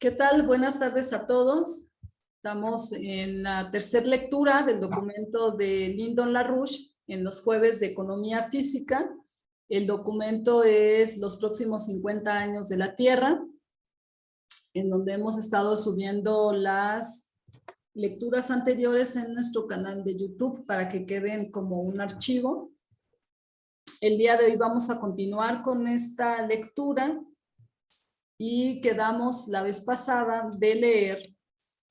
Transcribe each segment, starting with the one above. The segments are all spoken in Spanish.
¿Qué tal? Buenas tardes a todos. Estamos en la tercera lectura del documento de Lyndon LaRouche en los jueves de Economía Física. El documento es Los próximos 50 años de la Tierra, en donde hemos estado subiendo las lecturas anteriores en nuestro canal de YouTube para que queden como un archivo. El día de hoy vamos a continuar con esta lectura y quedamos la vez pasada de leer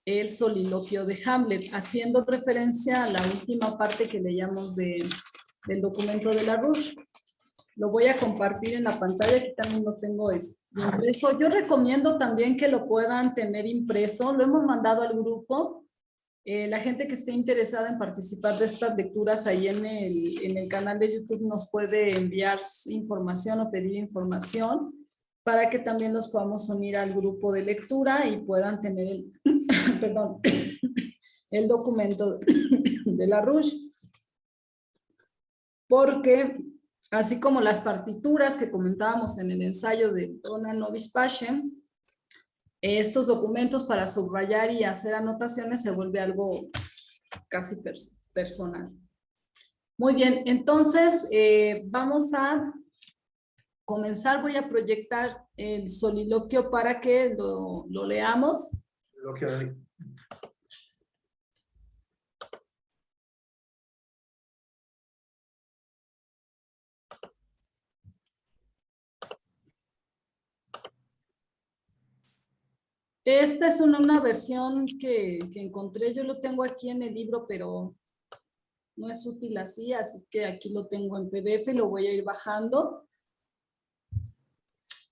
el soliloquio de Hamlet, haciendo referencia a la última parte que leíamos del documento de LaRouche. Lo voy a compartir en la pantalla, aquí también lo tengo impreso. Yo recomiendo también que lo puedan tener impreso, lo hemos mandado al grupo. La gente que esté interesada en participar de estas lecturas ahí en el canal de YouTube nos puede enviar información o pedir información para que también los podamos unir al grupo de lectura y puedan tener perdón, el documento de LaRouche. Porque así como las partituras que comentábamos en el ensayo de Donna Novice-Pache, estos documentos para subrayar y hacer anotaciones se vuelve algo casi personal. Muy bien, entonces vamos a comenzar. Voy a proyectar el soliloquio para que lo leamos. Esta es una versión que encontré, yo lo tengo aquí en el libro, pero no es útil así que aquí lo tengo en PDF, lo voy a ir bajando.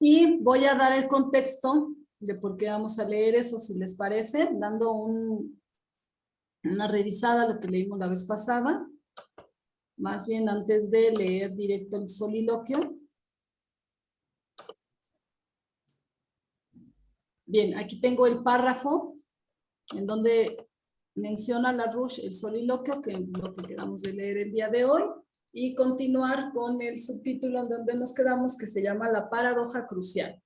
Y voy a dar el contexto de por qué vamos a leer eso, si les parece, dando una revisada a lo que leímos la vez pasada, más bien antes de leer directo el soliloquio. Bien, aquí tengo el párrafo en donde menciona LaRouche el soliloquio, que es lo que quedamos de leer el día de hoy, y continuar con el subtítulo en donde nos quedamos, que se llama La paradoja crucial.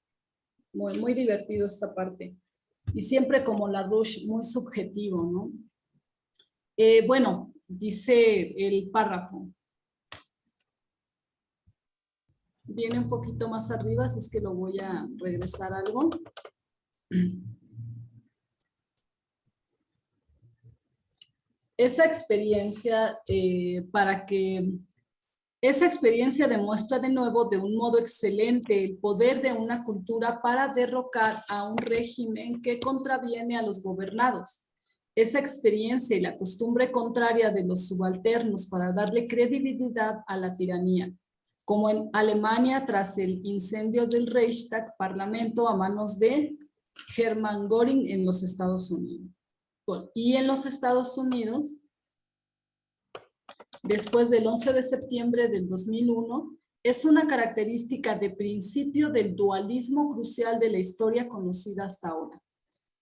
Muy, muy divertido esta parte. Y siempre como LaRouche, muy subjetivo, ¿no? Bueno, dice el párrafo. Viene un poquito más arriba, así es que lo voy a regresar algo. Esa experiencia esa experiencia demuestra de nuevo de un modo excelente el poder de una cultura para derrocar a un régimen que contraviene a los gobernados. Esa experiencia y la costumbre contraria de los subalternos para darle credibilidad a la tiranía, como en Alemania tras el incendio del Reichstag, parlamento a manos de Hermann Göring en los Estados Unidos. Y en los Estados Unidos, después del 11 de septiembre del 2001, es una característica de principio del dualismo crucial de la historia conocida hasta ahora.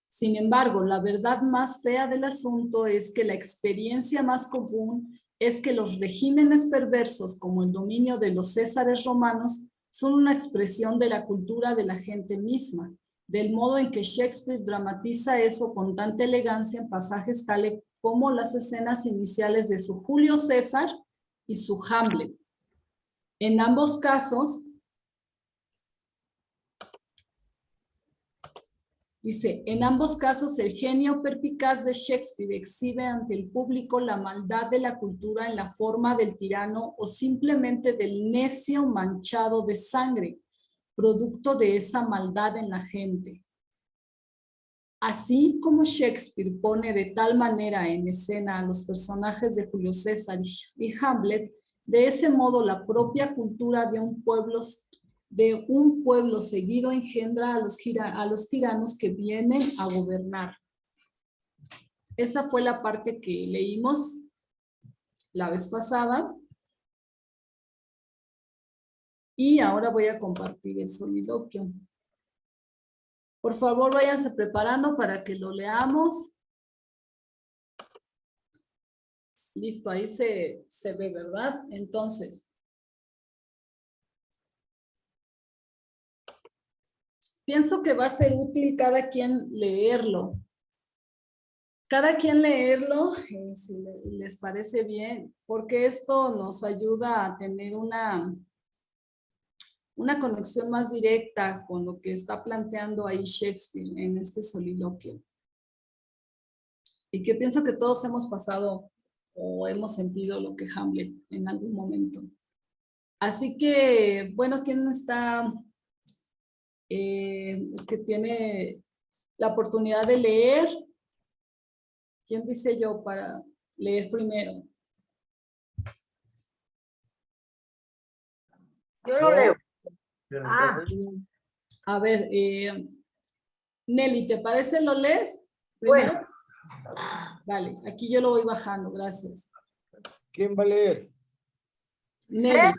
Sin embargo, la verdad más fea del asunto es que la experiencia más común es que los regímenes perversos, como el dominio de los césares romanos, son una expresión de la cultura de la gente misma, del modo en que Shakespeare dramatiza eso con tanta elegancia en pasajes tales como las escenas iniciales de su Julio César y su Hamlet. En ambos casos, dice, en ambos casos el genio perspicaz de Shakespeare exhibe ante el público la maldad de la cultura en la forma del tirano o simplemente del necio manchado de sangre, producto de esa maldad en la gente. Así como Shakespeare pone de tal manera en escena a los personajes de Julio César y Hamlet, de ese modo la propia cultura de un pueblo seguido engendra a los tiranos que vienen a gobernar. Esa fue la parte que leímos la vez pasada. Y ahora voy a compartir el soliloquio. Por favor, váyanse preparando para que lo leamos. Listo, ahí se ve, ¿verdad? Entonces, pienso que va a ser útil cada quien leerlo. Cada quien leerlo, si les parece bien, porque esto nos ayuda a tener una conexión más directa con lo que está planteando ahí Shakespeare en este soliloquio. Y que pienso que todos hemos pasado o hemos sentido lo que Hamlet en algún momento. Así que, bueno, ¿quién está que tiene la oportunidad de leer? ¿Quién dice yo para leer primero? Yo lo leo. A ver, Nelly, ¿te parece lo lees primero? Bueno. Vale, aquí yo lo voy bajando, gracias. ¿Quién va a leer? Nelly. ¿Ser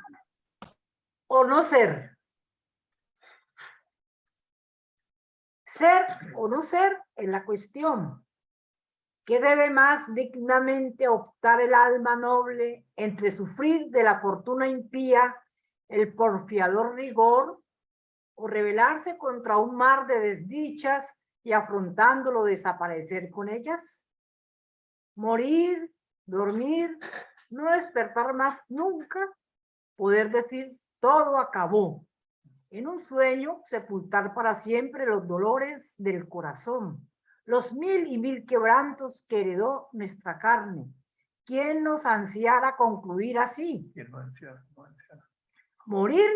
o no ser? Ser o no ser es la cuestión. ¿Qué debe más dignamente optar el alma noble entre sufrir de la fortuna impía el porfiador rigor o rebelarse contra un mar de desdichas y afrontándolo desaparecer con ellas? Morir, dormir, no despertar más nunca, poder decir todo acabó. En un sueño, sepultar para siempre los dolores del corazón, los mil y mil quebrantos que heredó nuestra carne. ¿Quién nos ansiara concluir así? Morir,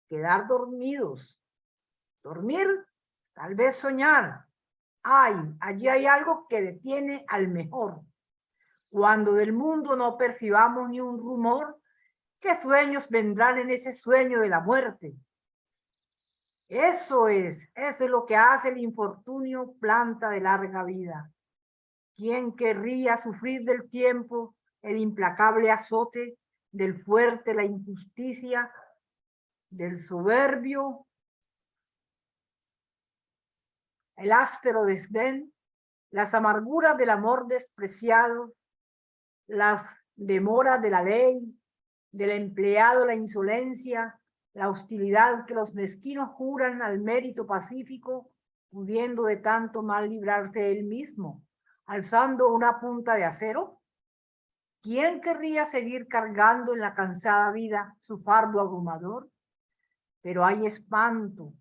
quedar dormidos. Dormir, tal vez soñar. Ay, allí hay algo que detiene al mejor. Cuando del mundo no percibamos ni un rumor, ¿qué sueños vendrán en ese sueño de la muerte? Eso es lo que hace el infortunio planta de larga vida. ¿Quién querría sufrir del tiempo el implacable azote, del fuerte la injusticia, del soberbio el áspero desdén, las amarguras del amor despreciado, las demoras de la ley, del empleado la insolencia, la hostilidad que los mezquinos juran al mérito pacífico, pudiendo de tanto mal librarse él mismo, alzando una punta de acero? ¿Quién querría seguir cargando en la cansada vida su fardo abrumador? Pero hay espanto,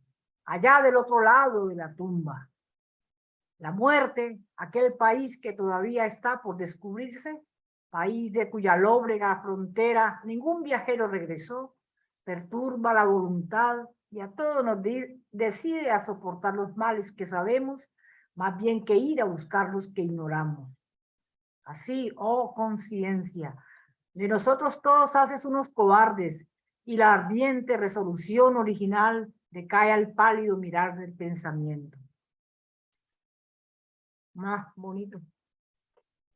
allá del otro lado de la tumba. La muerte, aquel país que todavía está por descubrirse, país de cuya lóbrega frontera ningún viajero regresó, perturba la voluntad y a todos nos decide a soportar los males que sabemos, más bien que ir a buscar los que ignoramos. Así, oh conciencia, de nosotros todos haces unos cobardes y la ardiente resolución original decae al pálido mirar del pensamiento. Más bonito.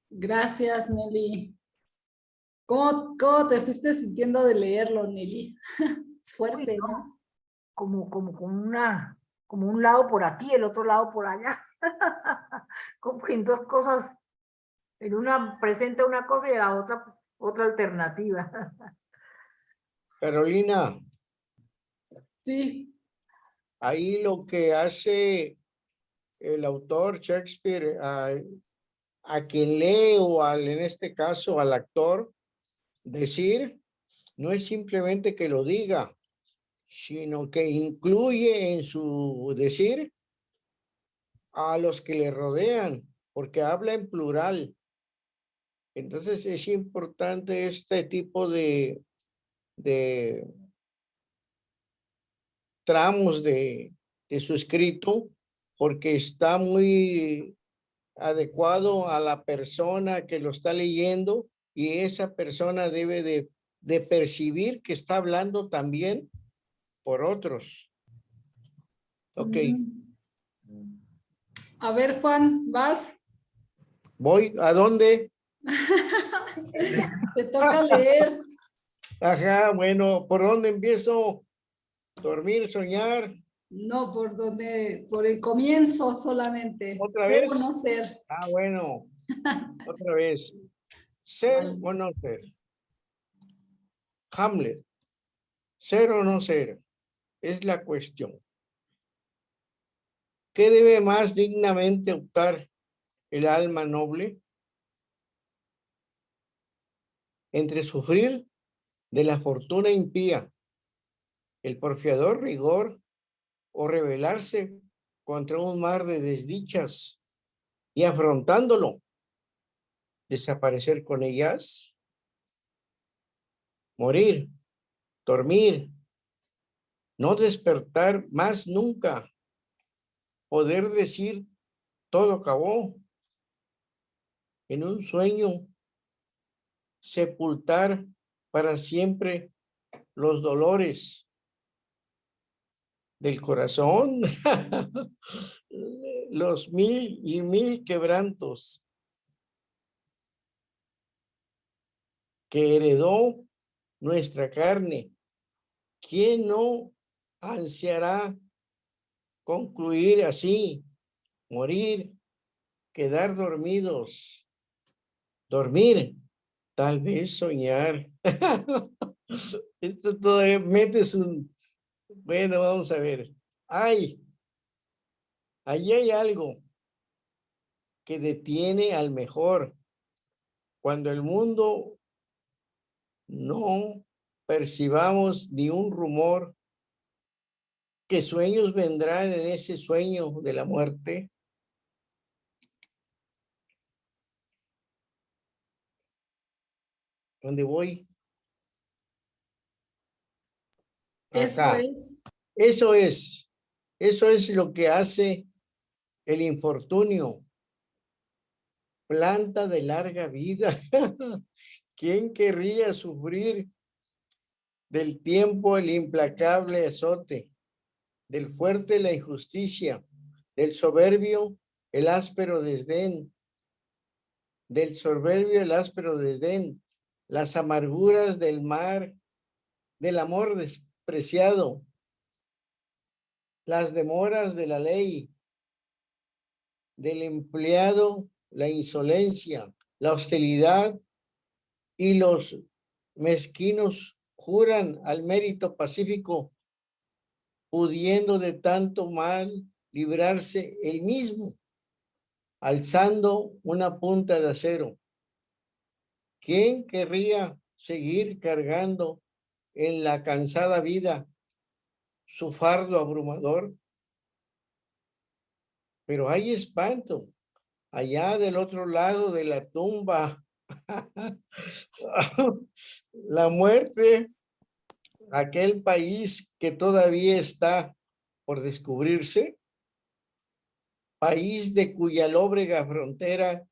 Gracias, Nelly. ¿Cómo te fuiste sintiendo de leerlo, Nelly? Es fuerte, ¿no? Como un lado por aquí, el otro lado por allá. Como en dos cosas, en una presenta una cosa y en la otra alternativa. Carolina. Sí. Ahí lo que hace el autor Shakespeare a quien lee o en este caso al actor decir, no es simplemente que lo diga, sino que incluye en su decir a los que le rodean, porque habla en plural. Entonces es importante este tipo de tramos de su escrito, porque está muy adecuado a la persona que lo está leyendo y esa persona debe de percibir que está hablando también por otros. Ok. A ver, Juan, ¿vas? ¿Voy? ¿A dónde? Te toca leer. Ajá, bueno, ¿por dónde empiezo? ¿Dormir, soñar? No, por el comienzo solamente. ¿Otra Ser vez? o no ser. Ah, bueno. Otra vez. ¿Ser o no ser? Hamlet. ¿Ser o no ser? Es la cuestión. ¿Qué debe más dignamente optar el alma noble? Entre sufrir de la fortuna impía, el porfiador rigor, o rebelarse contra un mar de desdichas y afrontándolo, desaparecer con ellas, morir, dormir, no despertar más nunca, poder decir todo acabó, en un sueño, sepultar para siempre los dolores del corazón, los mil y mil quebrantos que heredó nuestra carne. ¿Quién no ansiará concluir así, morir, quedar dormidos, dormir, tal vez soñar? Esto todavía metes un... Bueno, vamos a ver. Allí hay algo que detiene al mejor. Cuando el mundo no percibamos ni un rumor, ¿qué sueños vendrán en ese sueño de la muerte? ¿Dónde voy? Eso Acá. es. Eso es lo que hace el infortunio. Planta de larga vida. ¿Quién querría sufrir del tiempo el implacable azote, del fuerte la injusticia, del soberbio el áspero desdén, del soberbio el áspero desdén, las amarguras del mar, del amor despreciado, las demoras de la ley, del empleado la insolencia, la hostilidad y los mezquinos juran al mérito pacífico, pudiendo de tanto mal librarse el mismo, alzando una punta de acero. ¿Quién querría seguir cargando en la cansada vida su fardo abrumador? Pero hay espanto allá del otro lado de la tumba. La muerte, aquel país que todavía está por descubrirse, país de cuya lóbrega frontera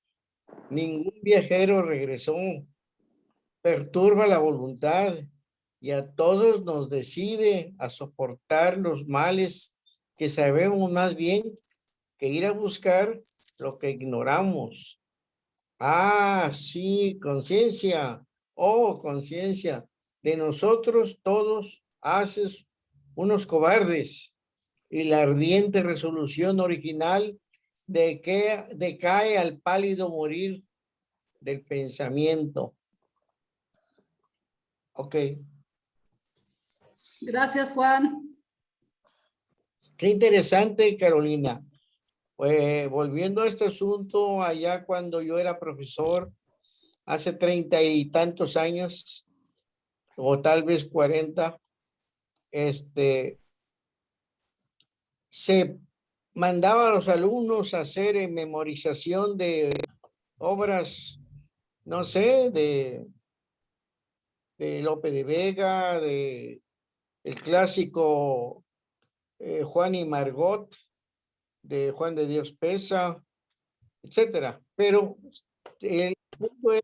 ningún viajero regresó, perturba la voluntad y a todos nos decide a soportar los males que sabemos más bien que ir a buscar lo que ignoramos. Ah, sí, conciencia. Oh, conciencia. De nosotros todos haces unos cobardes y la ardiente resolución original de que decae al pálido morir del pensamiento. Ok. Gracias, Juan. Qué interesante, Carolina. Pues volviendo a este asunto, allá cuando yo era profesor, hace 30 y tantos años, o tal vez 40, se mandaba a los alumnos a hacer memorización de obras, no sé, de Lope de Vega, de el clásico Juan y Margot, de Juan de Dios Pesa, etcétera. Pero el punto es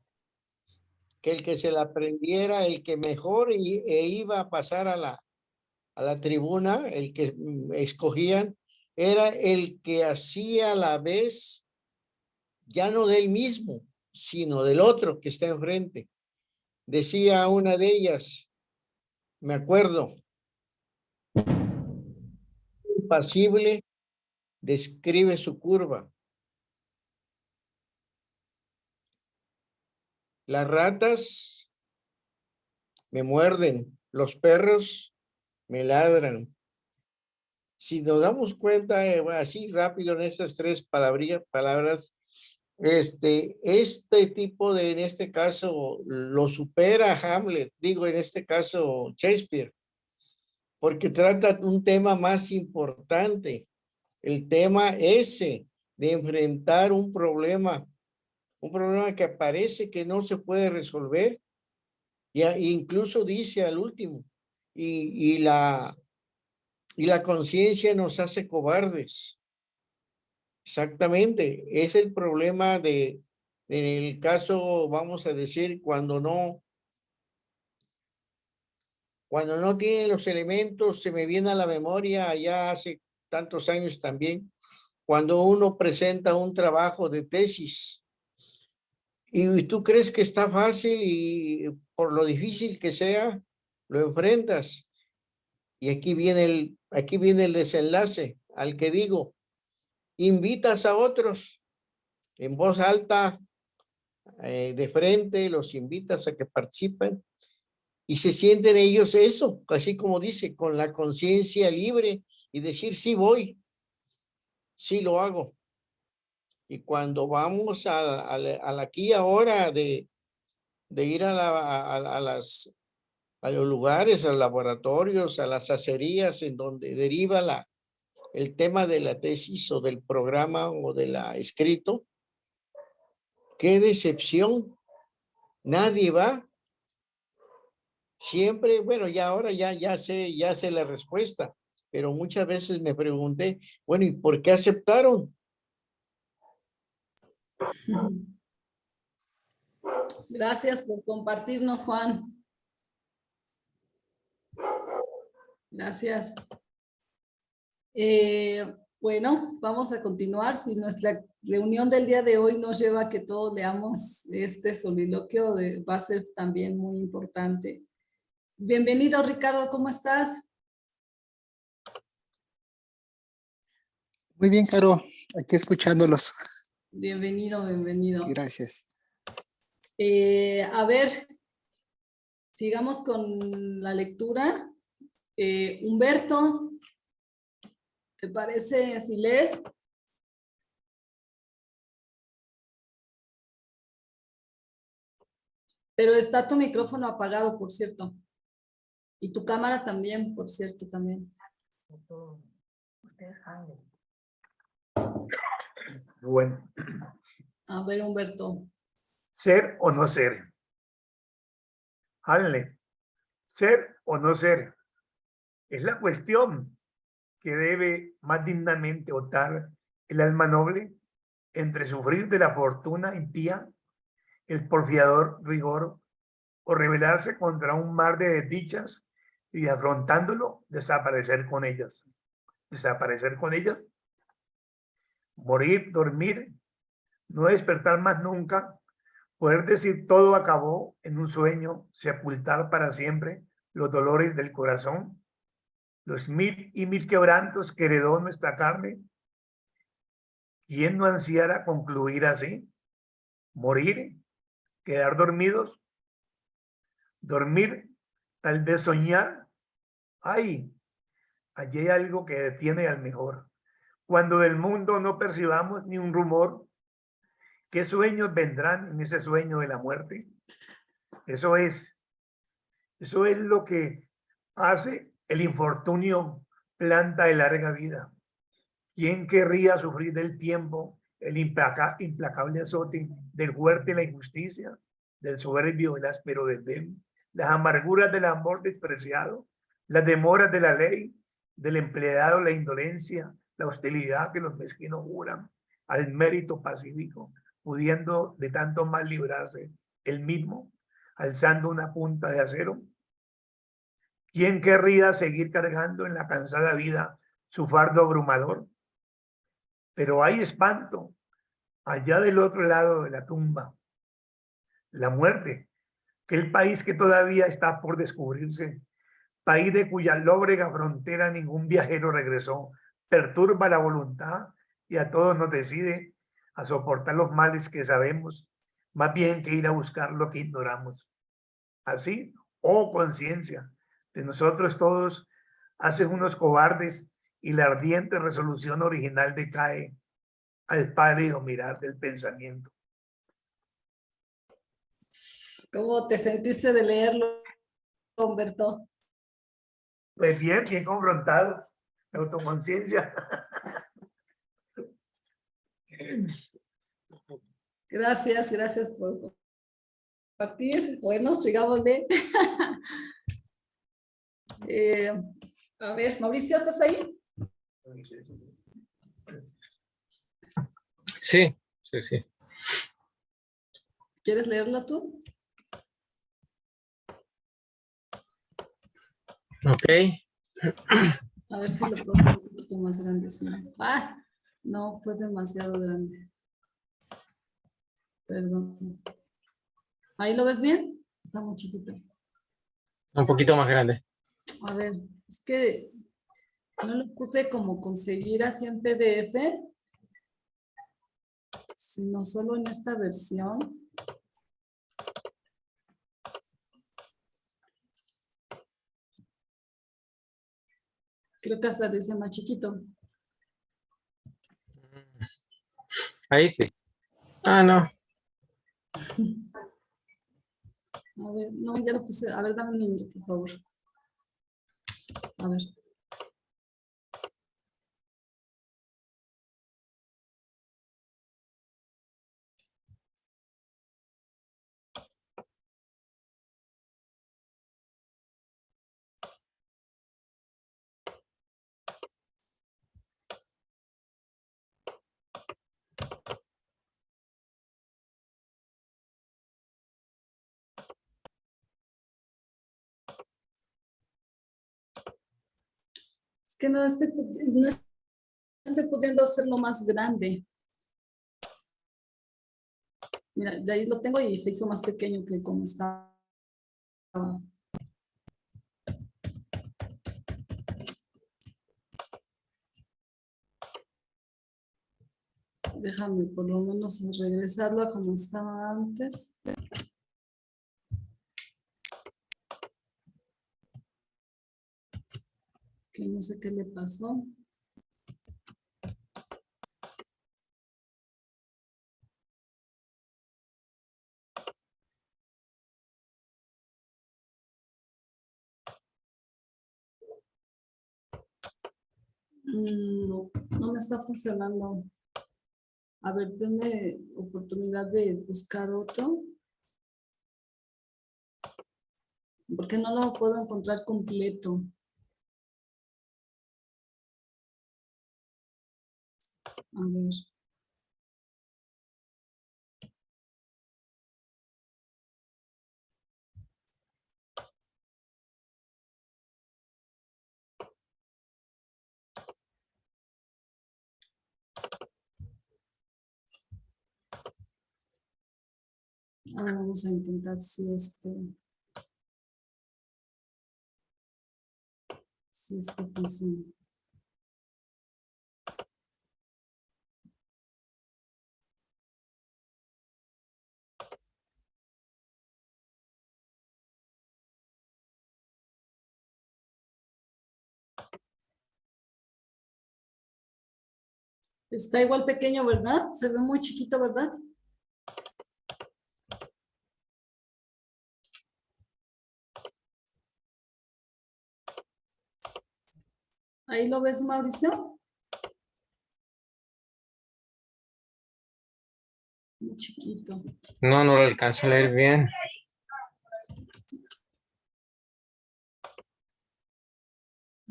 que el que se la aprendiera, el que mejor iba a pasar a la tribuna, el que escogían, era el que hacía a la vez, ya no del mismo, sino del otro que está enfrente. Decía una de ellas, me acuerdo, impasible describe su curva. Las ratas me muerden, los perros me ladran, si nos damos cuenta así rápido en estas tres palabras, este tipo de, en este caso, lo supera Hamlet, digo, en este caso Shakespeare, porque trata un tema más importante, el tema ese de enfrentar un problema que parece que no se puede resolver, y incluso dice al último, y la conciencia nos hace cobardes. Exactamente, es el problema en el caso, vamos a decir, cuando no tiene los elementos, se me viene a la memoria, ya hace tantos años también, cuando uno presenta un trabajo de tesis y tú crees que está fácil y por lo difícil que sea, lo enfrentas. Y aquí viene el desenlace al que digo, invitas a otros en voz alta, de frente, los invitas a que participen y se sienten ellos eso, así como dice, con la conciencia libre y decir, sí voy, sí lo hago. Y cuando vamos al aquí y ahora de ir a los lugares, a los laboratorios, a las acerías en donde deriva el tema de la tesis o del programa o de la escrito, qué decepción, nadie va. Siempre, bueno, ya ahora ya sé la respuesta, pero muchas veces me pregunté, bueno, ¿y por qué aceptaron? Gracias por compartirnos, Juan. Gracias. Bueno, vamos a continuar. Si nuestra reunión del día de hoy nos lleva a que todos leamos este soliloquio, va a ser también muy importante. Bienvenido, Ricardo, ¿cómo estás? Muy bien, Caro, aquí escuchándolos. Bienvenido, bienvenido. Gracias. A ver, sigamos con la lectura. Humberto, ¿te parece si lees? Pero está tu micrófono apagado, por cierto. Y tu cámara también, por cierto, también. Bueno. A ver, Humberto. ¿Ser o no ser? Hanley. ¿Ser o no ser? Es la cuestión que debe más dignamente optar el alma noble entre sufrir de la fortuna impía, el porfiador rigor, o rebelarse contra un mar de desdichas y afrontándolo, desaparecer con ellas. Desaparecer con ellas. Morir, dormir, no despertar más nunca, poder decir todo acabó en un sueño, sepultar para siempre los dolores del corazón, los mil y mil quebrantos que heredó nuestra carne. ¿Quién no ansiara concluir así? Morir, quedar dormidos, dormir, tal vez soñar. Ay, allí hay algo que detiene al mejor. Cuando del mundo no percibamos ni un rumor, ¿qué sueños vendrán en ese sueño de la muerte? Eso es lo que hace el infortunio planta de larga vida. ¿Quién querría sufrir del tiempo el implacable azote del fuerte y la injusticia, del soberbio y el áspero desdén, las amarguras del amor despreciado, las demoras de la ley, del empleado, la indolencia, la hostilidad que los mezquinos juran al mérito pacífico, pudiendo de tanto mal librarse el mismo, alzando una punta de acero? ¿Quién querría seguir cargando en la cansada vida su fardo abrumador? Pero hay espanto allá del otro lado de la tumba, la muerte, que el país que todavía está por descubrirse, país de cuya lóbrega frontera ningún viajero regresó, perturba la voluntad y a todos nos decide a soportar los males que sabemos, más bien que ir a buscar lo que ignoramos. Así, oh conciencia, de nosotros todos haces unos cobardes y la ardiente resolución original decae al pálido mirar del pensamiento. ¿Cómo te sentiste de leerlo, Humberto? Pues bien, bien confrontado, la autoconciencia. Gracias, gracias por compartir. Bueno, sigámosle. A ver, Mauricio, ¿estás ahí? Sí, sí, sí. ¿Quieres leerlo tú? Ok. A ver si lo puedo hacer un poquito más grande. Sí. Ah, no, fue demasiado grande. Perdón. ¿Ahí lo ves bien? Está muy chiquito. Un poquito más grande. A ver, es que no lo pude como conseguir así en PDF, sino solo en esta versión. Creo que hasta dice más chiquito. Ahí sí. Ah, no. A ver, no, ya lo puse. A ver, dame un minuto, por favor. A ver. Es que no estoy pudiendo hacerlo más grande. Mira, de ahí lo tengo y se hizo más pequeño que como estaba. Déjame por lo menos regresarlo a como estaba antes. Que no sé qué le pasó. No, no me está funcionando. A ver, denme oportunidad de buscar otro. Porque no lo puedo encontrar completo. A ver. Ahora vamos a intentar si este funciona. Está igual pequeño, ¿verdad? Se ve muy chiquito, ¿verdad? Ahí lo ves, Mauricio. Muy chiquito. No, no lo alcanzo a leer bien.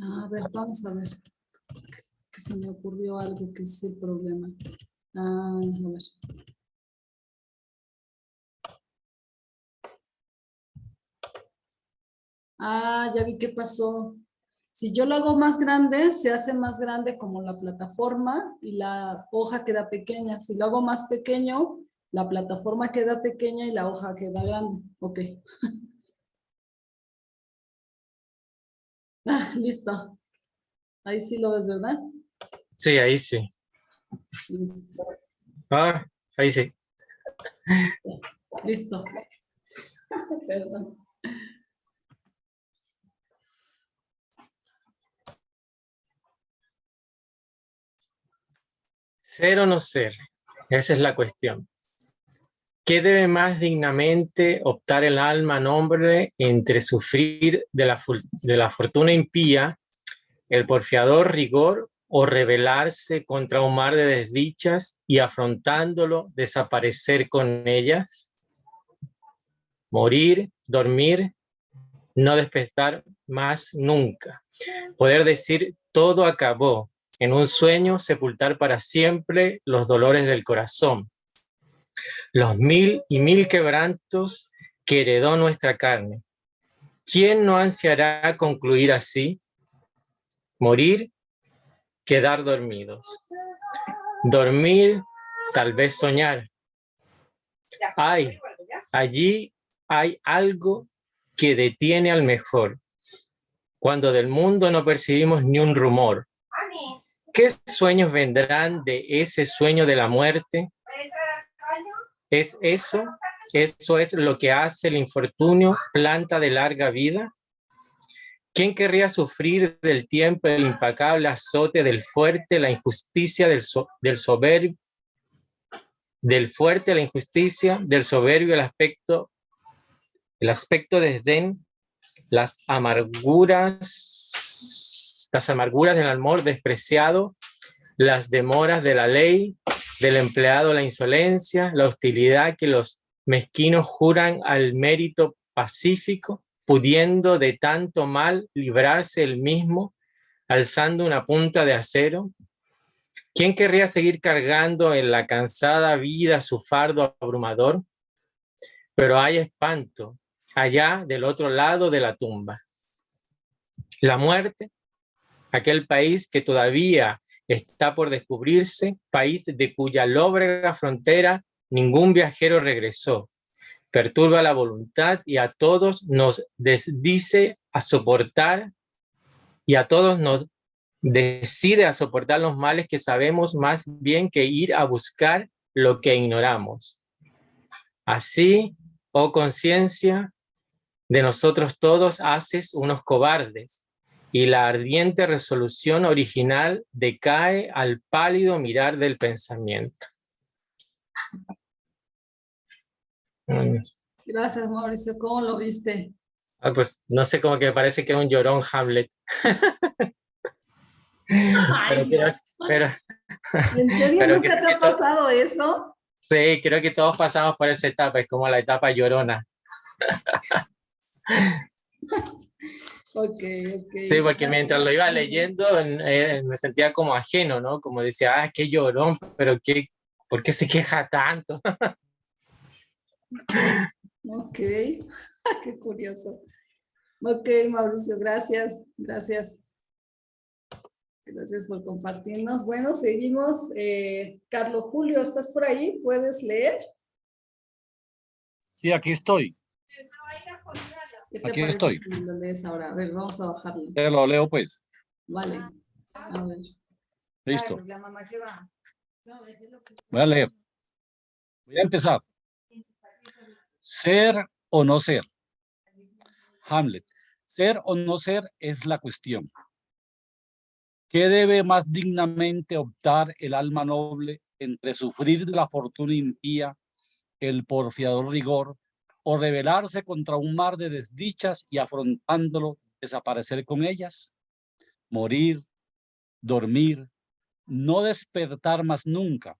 A ver, vamos a ver. Que se me ocurrió algo que es el problema. A ver. Ya vi qué pasó. Si yo lo hago más grande, se hace más grande como la plataforma y la hoja queda pequeña. Si lo hago más pequeño, la plataforma queda pequeña y la hoja queda grande. Ok. Listo. Ahí sí lo ves, ¿verdad? Sí, ahí sí. Listo. Ah, ahí sí. Listo. Perdón. ¿Ser o no ser? Esa es la cuestión. ¿Qué debe más dignamente optar el alma noble entre sufrir de la fortuna impía, el porfiador rigor, o rebelarse contra un mar de desdichas y afrontándolo desaparecer con ellas? Morir, dormir, no despertar más nunca. Poder decir todo acabó, en un sueño sepultar para siempre los dolores del corazón, los mil y mil quebrantos que heredó nuestra carne. ¿Quién no ansiará concluir así? Morir, quedar dormidos. Dormir, tal vez soñar. Ay, allí hay algo que detiene al mejor, cuando del mundo no percibimos ni un rumor. ¿Qué sueños vendrán de ese sueño de la muerte? ¿Es eso? ¿Eso es lo que hace el infortunio, planta de larga vida? ¿Quién querría sufrir del tiempo el implacable azote del fuerte, la injusticia del soberbio, del fuerte, la injusticia, del soberbio, el aspecto desdén, las amarguras del amor despreciado, las demoras de la ley, del empleado la insolencia, la hostilidad que los mezquinos juran al mérito pacífico, pudiendo de tanto mal librarse el mismo, alzando una punta de acero? ¿Quién querría seguir cargando en la cansada vida su fardo abrumador? Pero hay espanto allá del otro lado de la tumba. La muerte, aquel país que todavía está por descubrirse, país de cuya lóbrega frontera ningún viajero regresó, perturba la voluntad y a todos nos desdice a soportar, y a todos nos decide a soportar los males que sabemos más bien que ir a buscar lo que ignoramos. Así, oh conciencia, de nosotros todos haces unos cobardes, y la ardiente resolución original decae al pálido mirar del pensamiento. Gracias, Mauricio. ¿Cómo lo viste? Pues no sé, como que me parece que era un llorón Hamlet. Ay, no. ¿En serio pero nunca te ha pasado eso? Sí, creo que todos pasamos por esa etapa, es como la etapa llorona. Ok. Sí, porque Gracias. mientras lo iba leyendo me sentía como ajeno, ¿no? Como decía, qué llorón, pero ¿por qué se queja tanto? Ok, qué curioso. Ok, Mauricio, gracias. Gracias por compartirnos. Bueno, seguimos. Carlos Julio, ¿estás por ahí? ¿Puedes leer? Sí, aquí estoy. ¿Qué te Aquí parece estoy. si lo lees ahora? A ver, vamos a bajarlo. Te lo leo pues. Vale. A ver. Listo. Voy a leer. Voy a empezar. Ser o no ser. Hamlet. Ser o no ser es la cuestión. ¿Qué debe más dignamente optar el alma noble entre sufrir de la fortuna impía, el porfiador rigor, o rebelarse contra un mar de desdichas y afrontándolo, desaparecer con ellas? Morir, dormir, no despertar más nunca,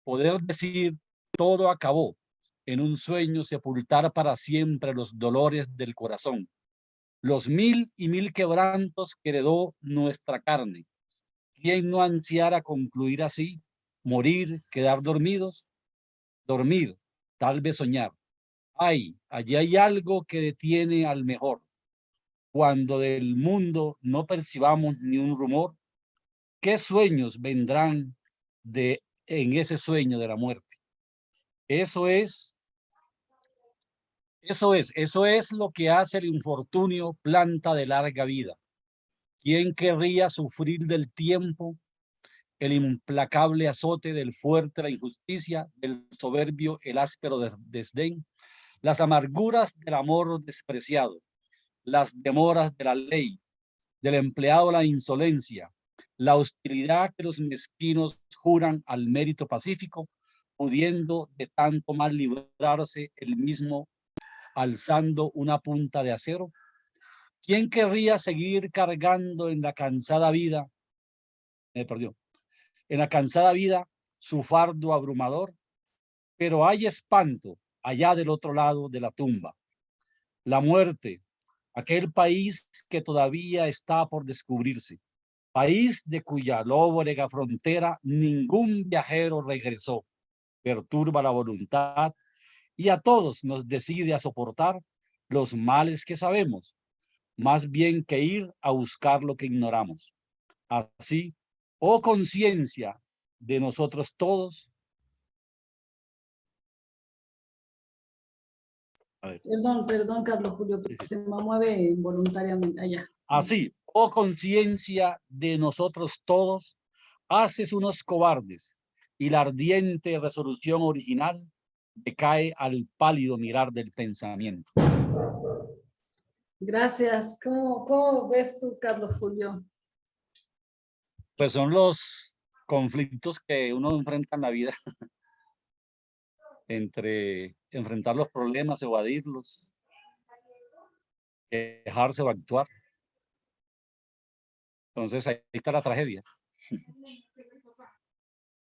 poder decir todo acabó, en un sueño sepultar para siempre los dolores del corazón, los mil y mil quebrantos que heredó nuestra carne. ¿Quién no ansiara concluir así? Morir, quedar dormidos, dormir, tal vez soñar. Ay, allí hay algo que detiene al mejor. Cuando del mundo no percibamos ni un rumor, ¿qué sueños vendrán en ese sueño de la muerte? Eso es lo que hace el infortunio, planta de larga vida. ¿Quién querría sufrir del tiempo, el implacable azote del fuerte, la injusticia, del soberbio, el áspero desdén, las amarguras del amor despreciado, las demoras de la ley, del empleado la insolencia, la hostilidad que los mezquinos juran al mérito pacífico, pudiendo de tanto mal librarse el mismo alzando una punta de acero? ¿Quién querría seguir cargando en la cansada vida, en la cansada vida su fardo abrumador? Pero hay espanto allá del otro lado de la tumba. La muerte, aquel país que todavía está por descubrirse, país de cuya lóbrega frontera ningún viajero regresó, perturba la voluntad y a todos nos decide a soportar los males que sabemos, más bien que ir a buscar lo que ignoramos. Así, oh conciencia de nosotros todos. Perdón, Carlos Julio, porque se me mueve involuntariamente allá. Así, oh conciencia de nosotros todos, haces unos cobardes y la ardiente resolución original decae al pálido mirar del pensamiento. Gracias. ¿Cómo ves tú, Carlos Julio? Pues son los conflictos que uno enfrenta en la vida entre enfrentar los problemas, evadirlos, quejarse o actuar. Entonces ahí está la tragedia.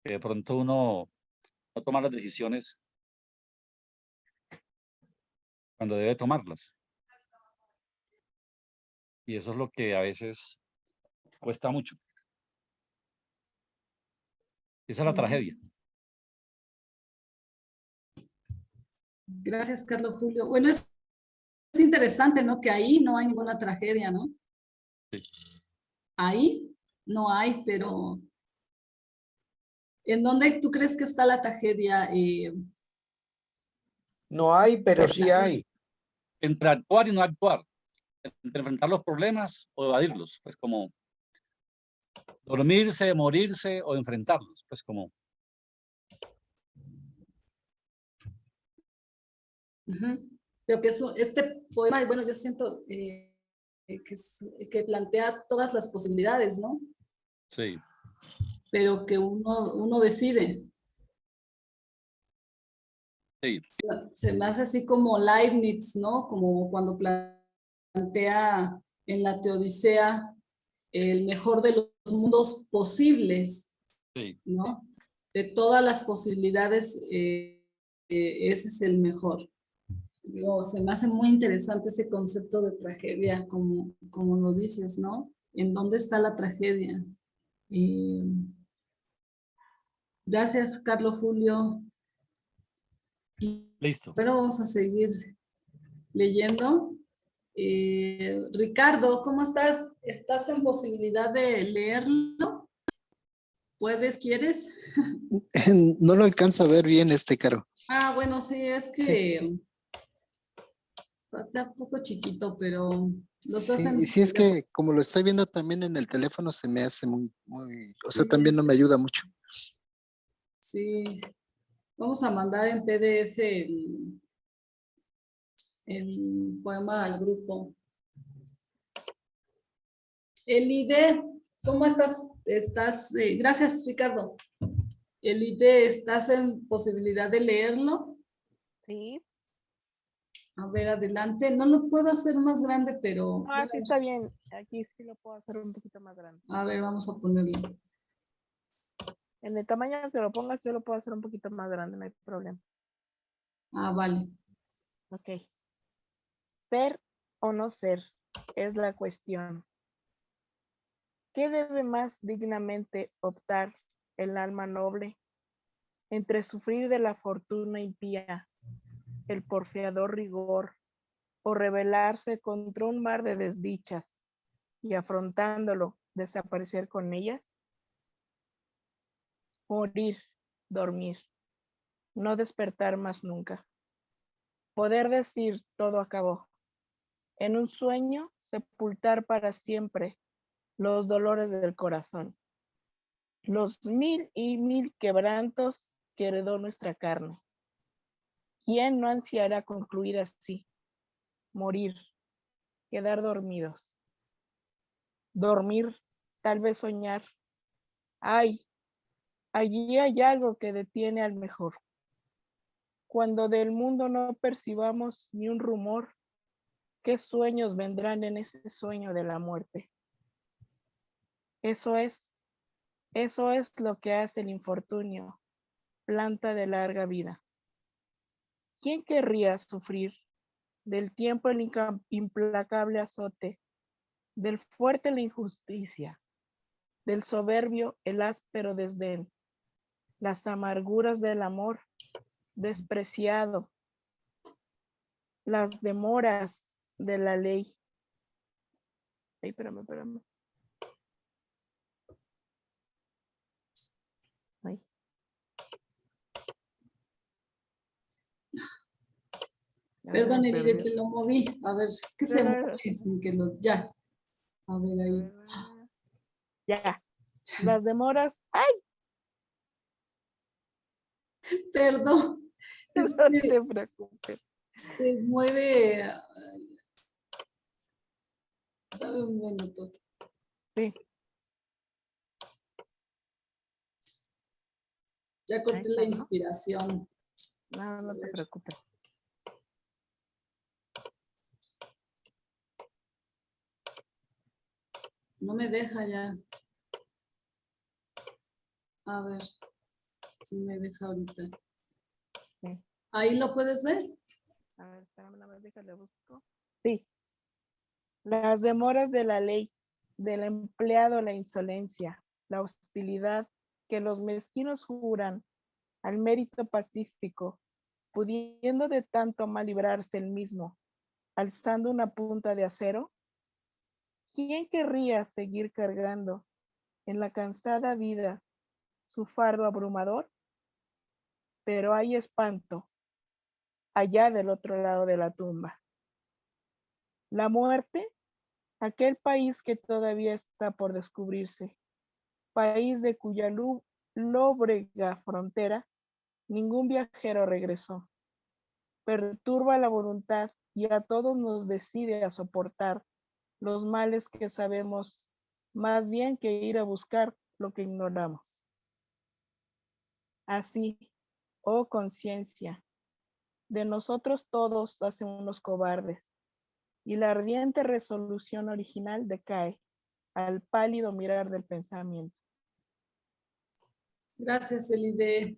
Que de pronto uno no toma las decisiones cuando debe tomarlas. Y eso es lo que a veces cuesta mucho. Esa es la tragedia. Gracias, Carlos Julio. Bueno, es interesante, ¿no? Que ahí no hay ninguna tragedia, ¿no? Sí. Ahí no hay, pero ¿en dónde tú crees que está la tragedia? No hay, pero sí hay. Entre actuar y no actuar. Entre enfrentar los problemas o evadirlos. Pues como dormirse, morirse o enfrentarlos. Pues como... Pero que este poema, bueno, yo siento que plantea todas las posibilidades, ¿no? Sí. Pero que uno decide. Sí. Se me hace así como Leibniz, ¿no? Como cuando plantea en la Teodicea el mejor de los mundos posibles, Sí. ¿no? De todas las posibilidades, ese es el mejor. Digo, se me hace muy interesante este concepto de tragedia, como lo dices, ¿no? ¿En dónde está la tragedia? Gracias, Carlos Julio. Listo. Pero vamos a seguir leyendo. Ricardo, ¿cómo estás? ¿Estás en posibilidad de leerlo? ¿Puedes? ¿Quieres? No lo alcanzo a ver bien, Caro. Ah, bueno, sí, es que está un poco chiquito, pero lo estás en... Sí, sí es que como lo estoy viendo también en el teléfono se me hace muy, o sea, también no me ayuda mucho. Sí, vamos a mandar en PDF el poema al grupo. Elide, ¿cómo estás? Gracias, Ricardo. Elide, ¿estás en posibilidad de leerlo? Sí. A ver, adelante. No lo puedo hacer más grande, pero... Ah, sí está bien. Aquí sí lo puedo hacer un poquito más grande. A ver, vamos a ponerlo. En el tamaño que lo pongas, yo lo puedo hacer un poquito más grande, no hay problema. Ah, vale. Ok. Ser o no ser es la cuestión. ¿Qué debe más dignamente optar el alma noble entre sufrir de la fortuna impía, el porfiador rigor, o rebelarse contra un mar de desdichas y afrontándolo, desaparecer con ellas? Morir, dormir, no despertar más nunca. Poder decir todo acabó. En un sueño, sepultar para siempre los dolores del corazón, los mil y mil quebrantos que heredó nuestra carne. ¿Quién no ansiará concluir así? Morir, quedar dormidos. Dormir, tal vez soñar, Allí hay algo que detiene al mejor. Cuando del mundo no percibamos ni un rumor, ¿qué sueños vendrán en ese sueño de la muerte? Eso es lo que hace el infortunio, planta de larga vida. ¿Quién querría sufrir del tiempo el implacable azote, del fuerte la injusticia, del soberbio el áspero desdén, las amarguras del amor despreciado, las demoras de la ley? Ay, espérame. Ay. Perdón, Ay, Elide, te lo moví. A ver, es que se mueve sin que lo... Ya. A ver ahí. Ya. Las demoras. ¡Ay! Perdón. Es No que te preocupes. se mueve. Dame un minuto. Sí. Ya corté Ahí la está, ¿no? inspiración. No te preocupes. No me deja ya. A ver si me deja ahorita. Sí. Ahí lo puedes ver. A ver, espérame, déjale busco. Sí. Las demoras de la ley, del empleado la insolencia, la hostilidad que los mezquinos juran al mérito pacífico, pudiendo de tanto mal librarse el mismo, alzando una punta de acero. ¿Quién querría seguir cargando en la cansada vida su fardo abrumador? Pero hay espanto allá del otro lado de la tumba. La muerte, aquel país que todavía está por descubrirse, país de cuya lóbrega frontera ningún viajero regresó, perturba la voluntad y a todos nos decide a soportar los males que sabemos más bien que ir a buscar lo que ignoramos. Así, oh conciencia, de nosotros todos hacen unos cobardes, y la ardiente resolución original decae al pálido mirar del pensamiento. Gracias, Elide.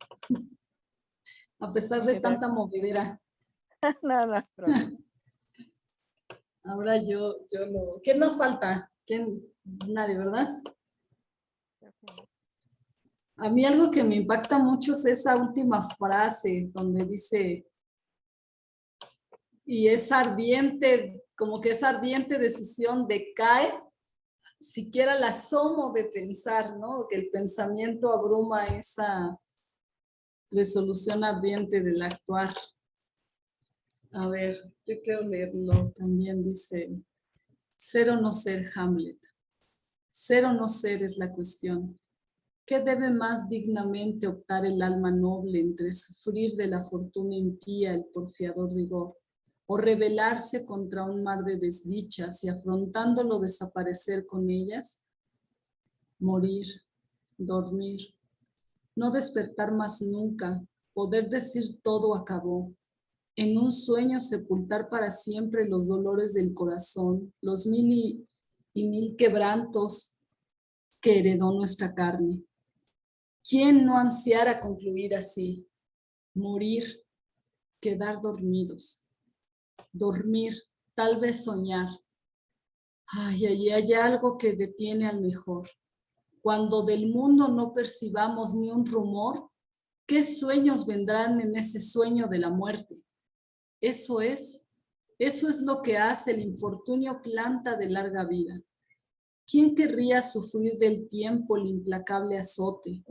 A pesar de tanta movedera. No, problema. Ahora yo lo... ¿Qué nos falta? ¿Quién? Nadie, ¿verdad? A mí algo que me impacta mucho es esa última frase donde dice, y esa ardiente, como que esa ardiente decisión decae, siquiera el asomo de pensar, ¿no? Que el pensamiento abruma esa resolución ardiente del actuar. A ver, yo quiero leerlo también, dice, ser o no ser, Hamlet. Ser o no ser es la cuestión. ¿Qué debe más dignamente optar el alma noble entre sufrir de la fortuna impía el porfiador rigor, o rebelarse contra un mar de desdichas y afrontándolo desaparecer con ellas? Morir, dormir, no despertar más nunca, poder decir todo acabó, en un sueño sepultar para siempre los dolores del corazón, los mil y mil quebrantos que heredó nuestra carne. ¿Quién no ansiara concluir así? Morir, quedar dormidos, dormir, tal vez soñar. Ay, hay algo que detiene al mejor. Cuando del mundo no percibamos ni un rumor, ¿qué sueños vendrán en ese sueño de la muerte? Eso es lo que hace el infortunio planta de larga vida. ¿Quién querría sufrir del tiempo el implacable azote,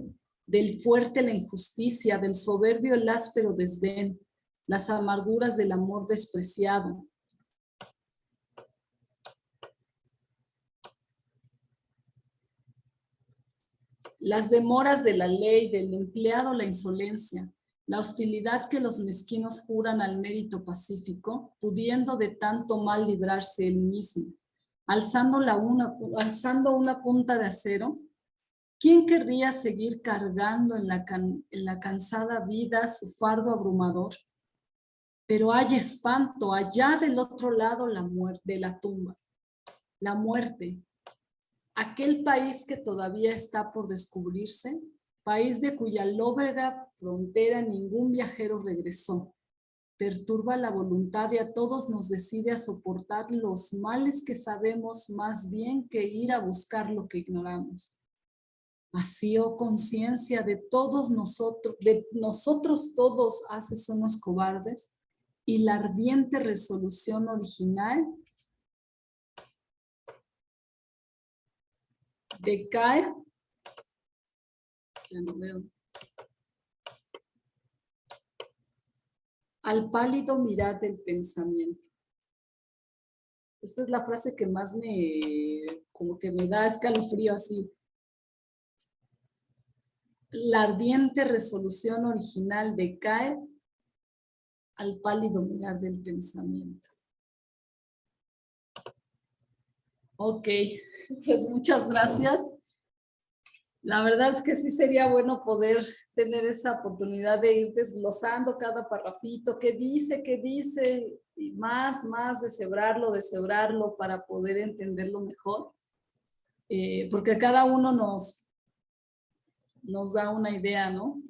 del fuerte la injusticia, del soberbio el áspero desdén, las amarguras del amor despreciado? Las demoras de la ley, del empleado la insolencia, la hostilidad que los mezquinos juran al mérito pacífico, pudiendo de tanto mal librarse él mismo, alzando una punta de acero. ¿Quién querría seguir cargando en la cansada vida su fardo abrumador? Pero hay espanto allá del otro lado de la tumba, la muerte. Aquel país que todavía está por descubrirse, país de cuya lóbrega frontera ningún viajero regresó, perturba la voluntad y a todos nos decide a soportar los males que sabemos más bien que ir a buscar lo que ignoramos. Así, oh conciencia de nosotros todos haces unos cobardes, y la ardiente resolución original decae, ya no veo, al pálido mirar del pensamiento. Esta es la frase que más como que me da escalofrío así. La ardiente resolución original decae al pálido mirar del pensamiento. Ok, pues muchas gracias. La verdad es que sí sería bueno poder tener esa oportunidad de ir desglosando cada parrafito, qué dice, y más deshebrarlo para poder entenderlo mejor. Porque cada uno nos da una idea, ¿no?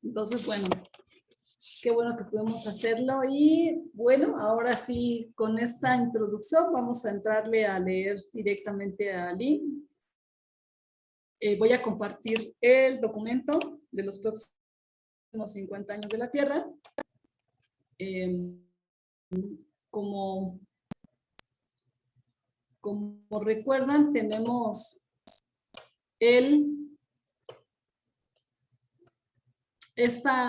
Entonces, bueno, qué bueno que podemos hacerlo. Y bueno, ahora sí, con esta introducción vamos a entrarle a leer directamente a Lynn. Voy a compartir el documento de los próximos 50 años de la Tierra. Como recuerdan, tenemos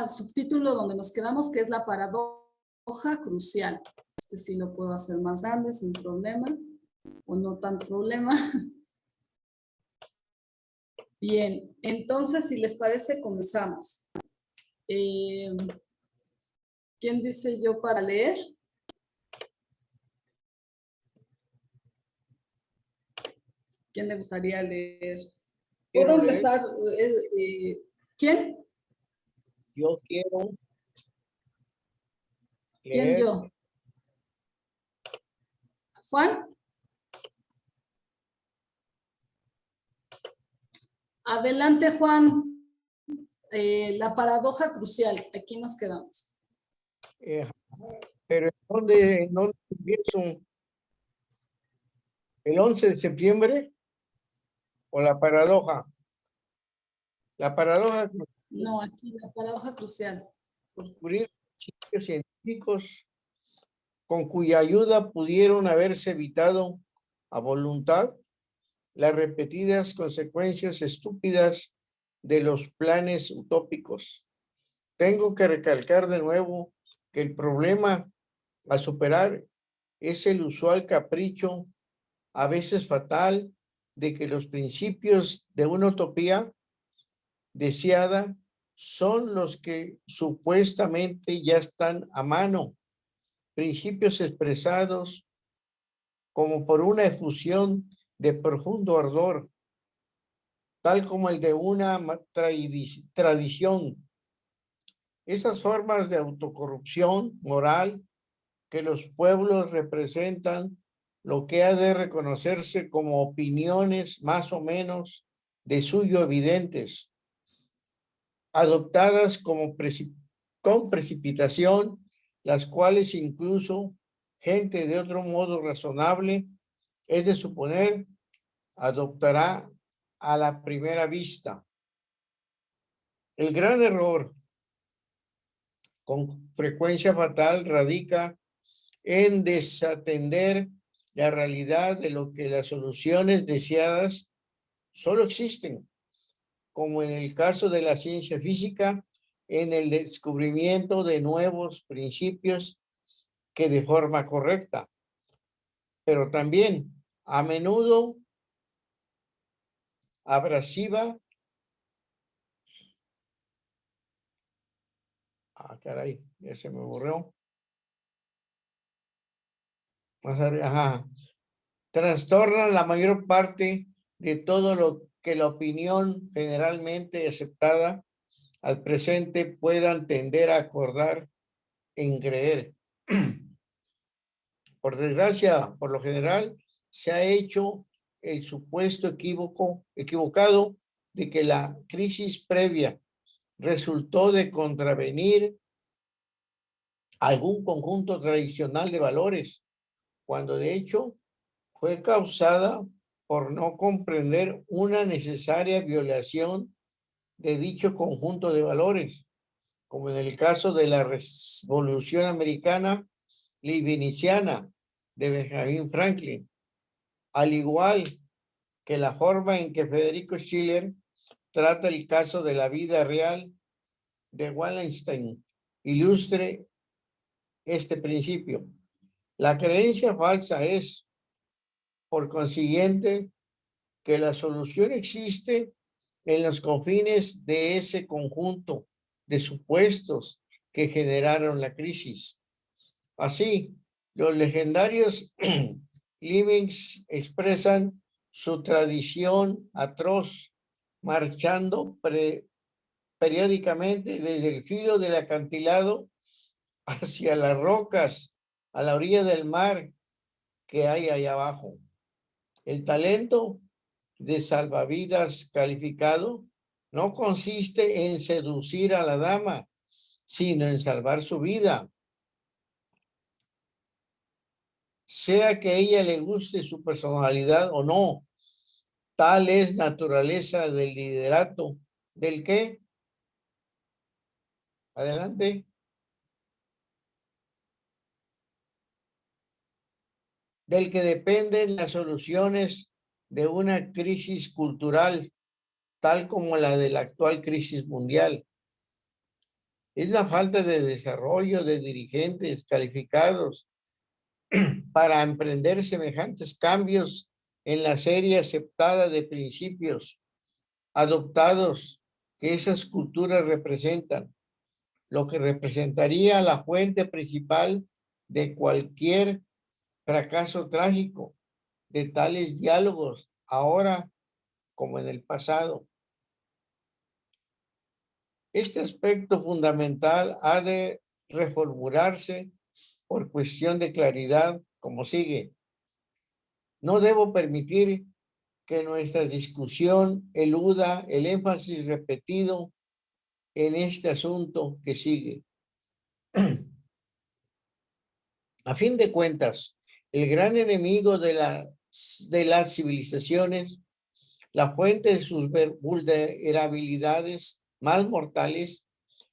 subtítulo donde nos quedamos, que es la paradoja crucial. Este sí lo puedo hacer más grande sin problema, o no tan problema. Bien, entonces, si les parece, comenzamos. ¿Quién dice yo para leer? ¿Quién le gustaría leer? ¿Puedo empezar? ¿Quién? Yo quiero ¿Quién leer. yo? ¿Juan? Adelante, Juan. La paradoja crucial. Aquí nos quedamos. Pero ¿dónde empiezo? ¿El 11 de septiembre? ¿O la paradoja? La paradoja. No, aquí la paradoja crucial. Descubrir principios científicos con cuya ayuda pudieron haberse evitado a voluntad las repetidas consecuencias estúpidas de los planes utópicos. Tengo que recalcar de nuevo que el problema a superar es el usual capricho, a veces fatal, de que los principios de una utopía deseada son los que supuestamente ya están a mano, principios expresados como por una efusión de profundo ardor, tal como el de una tradición. Esas formas de autocorrupción moral que los pueblos representan, lo que ha de reconocerse como opiniones más o menos de suyo evidentes, adoptadas con precipitación, las cuales incluso gente de otro modo razonable, es de suponer, adoptará a la primera vista. El gran error, con frecuencia fatal, radica en desatender la realidad de lo que las soluciones deseadas solo existen, como en el caso de la ciencia física, en el descubrimiento de nuevos principios que de forma correcta, pero también a menudo abrasiva. Caray, ya se me borró. Trastornan la mayor parte de todo lo que la opinión generalmente aceptada al presente puedan tender a acordar en creer. Por desgracia, por lo general, se ha hecho el supuesto equivocado de que la crisis previa resultó de contravenir algún conjunto tradicional de valores, cuando de hecho fue causada por no comprender una necesaria violación de dicho conjunto de valores, como en el caso de la Revolución Americana Leibniziana de Benjamin Franklin, al igual que la forma en que Federico Schiller trata el caso de la vida real de Wallenstein ilustre este principio. La creencia falsa es, por consiguiente, que la solución existe en los confines de ese conjunto de supuestos que generaron la crisis. Así, los legendarios Livings expresan su tradición atroz, marchando periódicamente desde el filo del acantilado hacia las rocas a la orilla del mar que hay ahí abajo. El talento de salvavidas calificado no consiste en seducir a la dama, sino en salvar su vida. Sea que a ella le guste su personalidad o no, tal es naturaleza del liderato. ¿Del qué? Adelante. Del que dependen las soluciones de una crisis cultural, tal como la de la actual crisis mundial. Es la falta de desarrollo de dirigentes calificados para emprender semejantes cambios en la serie aceptada de principios adoptados que esas culturas representan, lo que representaría la fuente principal de cualquier fracaso trágico de tales diálogos, ahora como en el pasado. Este aspecto fundamental ha de reformularse por cuestión de claridad, como sigue. No debo permitir que nuestra discusión eluda el énfasis repetido en este asunto que sigue. A fin de cuentas, el gran enemigo de las civilizaciones, la fuente de sus vulnerabilidades más mortales,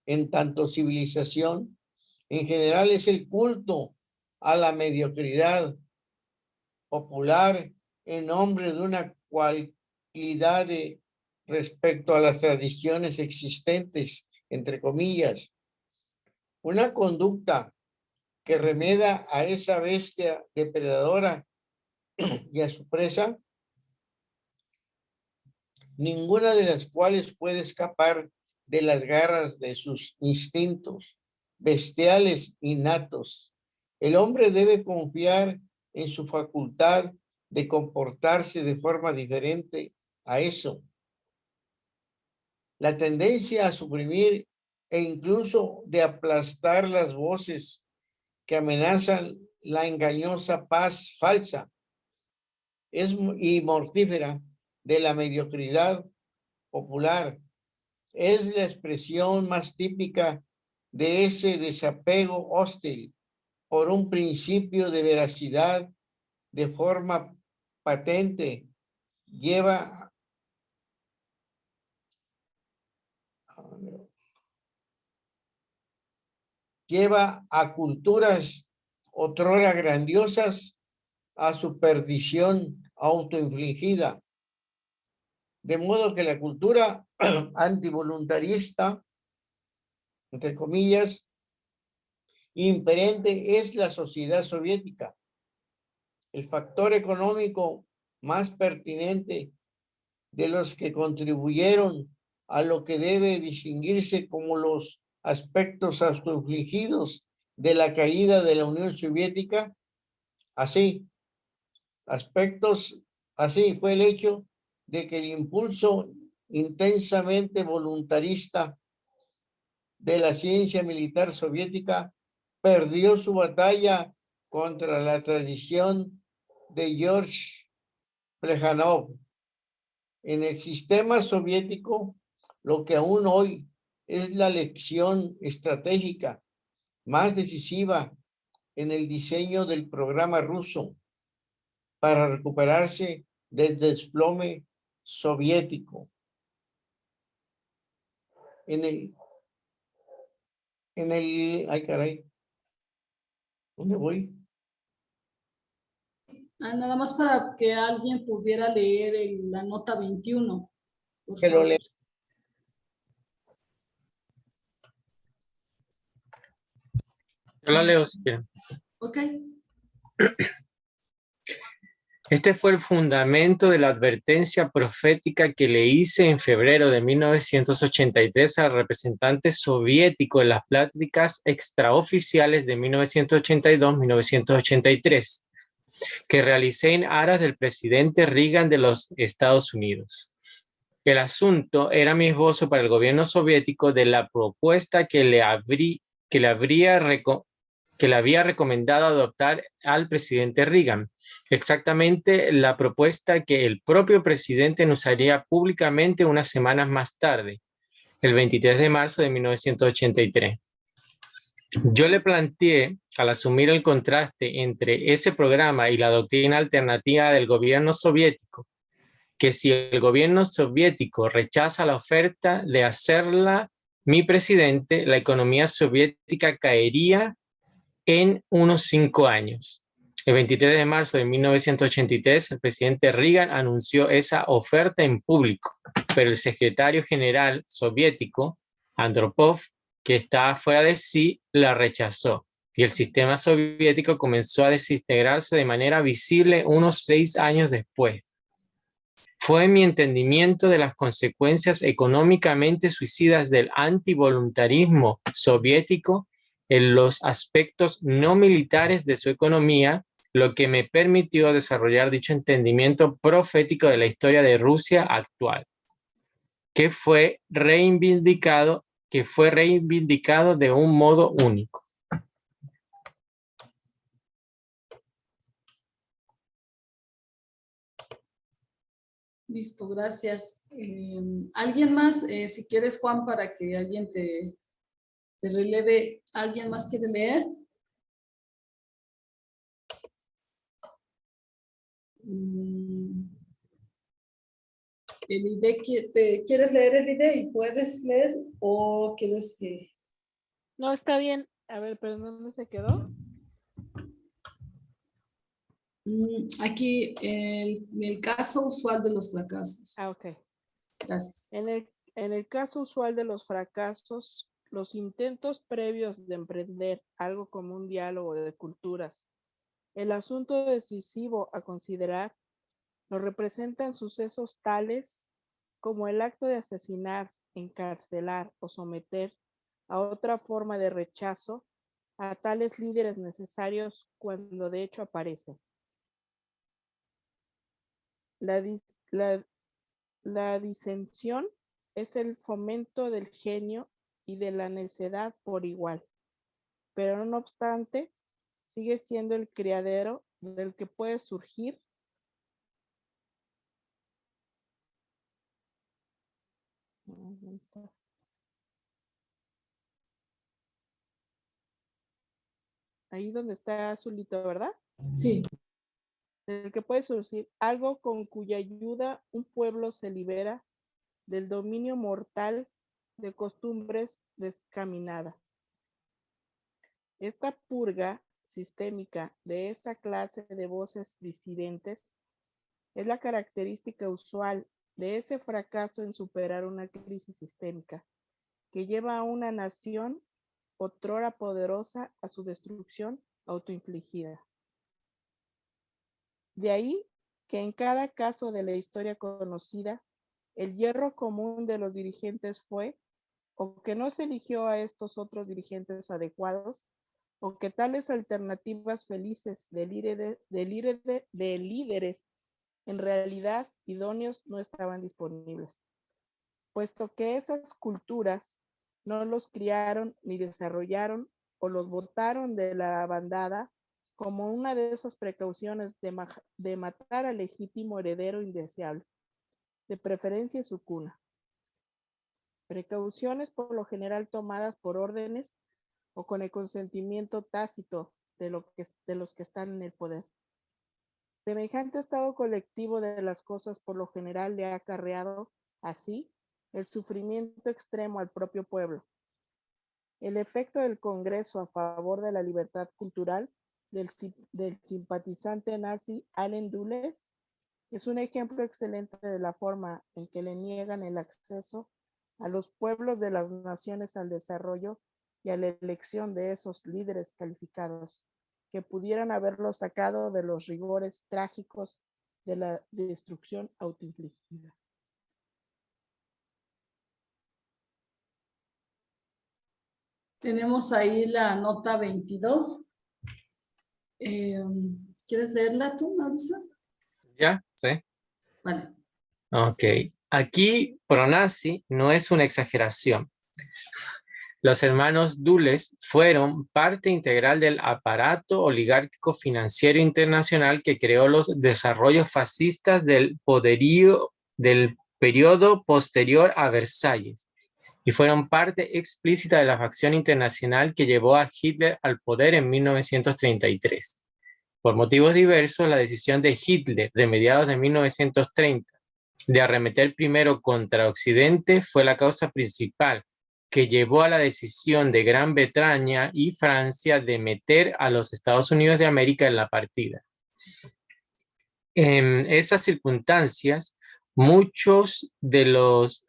en tanto civilización, en general es el culto a la mediocridad popular en nombre de una cualidad respecto a las tradiciones existentes, entre comillas. Una conducta que remeda a esa bestia depredadora y a su presa, ninguna de las cuales puede escapar de las garras de sus instintos bestiales innatos. El hombre debe confiar en su facultad de comportarse de forma diferente a eso. La tendencia a suprimir e incluso de aplastar las voces que amenazan la engañosa paz falsa y mortífera de la mediocridad popular es la expresión más típica de ese desapego hostil por un principio de veracidad de forma patente. Lleva a culturas otrora grandiosas a su perdición autoinfligida. De modo que la cultura antivoluntarista, entre comillas, imperante es la sociedad soviética. El factor económico más pertinente de los que contribuyeron a lo que debe distinguirse como los aspectos autoinfligidos de la caída de la Unión Soviética, así fue el hecho de que el impulso intensamente voluntarista de la ciencia militar soviética perdió su batalla contra la tradición de George Plejánov. En el sistema soviético, lo que aún hoy es la lección estratégica más decisiva en el diseño del programa ruso para recuperarse del desplome soviético. Ay caray, ¿dónde voy? Nada más para que alguien pudiera leer la nota 21. Por Que lo favor. lea. Yo la leo si quieren. Ok. Este fue el fundamento de la advertencia profética que le hice en febrero de 1983 al representante soviético en las pláticas extraoficiales de 1982-1983, que realicé en aras del presidente Reagan de los Estados Unidos. El asunto era mi esbozo para el gobierno soviético de la propuesta que le había recomendado adoptar al presidente Reagan, exactamente la propuesta que el propio presidente anunciaría públicamente unas semanas más tarde, el 23 de marzo de 1983. Yo le planteé, al asumir el contraste entre ese programa y la doctrina alternativa del gobierno soviético, que si el gobierno soviético rechaza la oferta de hacerla mi presidente, la economía soviética caería en unos 5 años. El 23 de marzo de 1983, el presidente Reagan anunció esa oferta en público, pero el secretario general soviético, Andropov, que estaba fuera de sí, la rechazó. Y el sistema soviético comenzó a desintegrarse de manera visible unos 6 años después. Fue mi entendimiento de las consecuencias económicamente suicidas del antivoluntarismo soviético en los aspectos no militares de su economía, lo que me permitió desarrollar dicho entendimiento profético de la historia de Rusia actual, que fue reivindicado de un modo único. Listo, gracias. ¿Alguien más? Si quieres, Juan, para que alguien te releve. ¿Alguien más quiere leer? El ID, ¿quieres leer el ID y puedes leer? ¿O quieres que...? No, está bien. A ver, pero ¿dónde se quedó? Aquí, el caso usual de los fracasos. Ah, ok. Gracias. En el caso usual de los fracasos, los intentos previos de emprender algo como un diálogo de culturas, el asunto decisivo a considerar, nos representan sucesos tales como el acto de asesinar, encarcelar o someter a otra forma de rechazo a tales líderes necesarios cuando de hecho aparecen. La disensión es el fomento del genio y de la necedad por igual, pero no obstante, sigue siendo el criadero del que puede surgir ahí donde está azulito, ¿verdad? Sí. Del que puede surgir algo con cuya ayuda un pueblo se libera del dominio mortal de costumbres descaminadas. Esta purga sistémica de esa clase de voces disidentes es la característica usual de ese fracaso en superar una crisis sistémica que lleva a una nación otrora poderosa a su destrucción autoinfligida. De ahí que en cada caso de la historia conocida, el hierro común de los dirigentes fue o que no se eligió a estos otros dirigentes adecuados, o que tales alternativas felices de líderes En realidad, idóneos no estaban disponibles, puesto que esas culturas no los criaron ni desarrollaron o los botaron de la bandada como una de esas precauciones de matar al legítimo heredero indeseable, de preferencia en su cuna. Precauciones por lo general tomadas por órdenes o con el consentimiento tácito de los que están en el poder. Semejante estado colectivo de las cosas por lo general le ha acarreado, así, el sufrimiento extremo al propio pueblo. El efecto del Congreso a favor de la libertad cultural del simpatizante nazi Allen Dulles es un ejemplo excelente de la forma en que le niegan el acceso a los pueblos de las naciones al desarrollo y a la elección de esos líderes calificados que pudieran haberlos sacado de los rigores trágicos de la destrucción autoinfligida. Tenemos ahí la nota 22. ¿Quieres leerla tú, Mauricio? ¿Ya? Sí. Vale. Ok. Aquí, pronazi no es una exageración. Los hermanos Dulles fueron parte integral del aparato oligárquico financiero internacional que creó los desarrollos fascistas del poderío del periodo posterior a Versalles y fueron parte explícita de la facción internacional que llevó a Hitler al poder en 1933. Por motivos diversos, la decisión de Hitler de mediados de 1930 de arremeter primero contra Occidente fue la causa principal que llevó a la decisión de Gran Bretaña y Francia de meter a los Estados Unidos de América en la partida. En esas circunstancias, muchos de los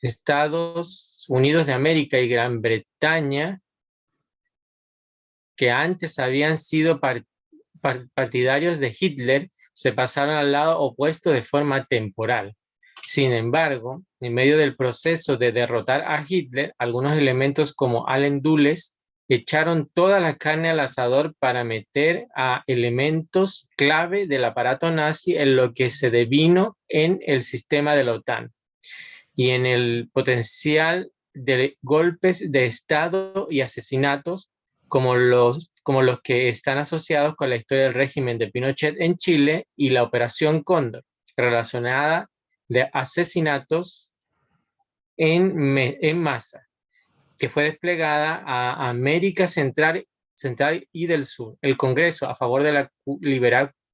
Estados Unidos de América y Gran Bretaña, que antes habían sido partidarios de Hitler, se pasaron al lado opuesto de forma temporal. Sin embargo, en medio del proceso de derrotar a Hitler, algunos elementos como Allen Dulles echaron toda la carne al asador para meter a elementos clave del aparato nazi en lo que se devino en el sistema de la OTAN y en el potencial de golpes de Estado y asesinatos como los que están asociados con la historia del régimen de Pinochet en Chile y la Operación Cóndor, relacionada de asesinatos en masa, que fue desplegada a América Central y del Sur. El Congreso a favor de la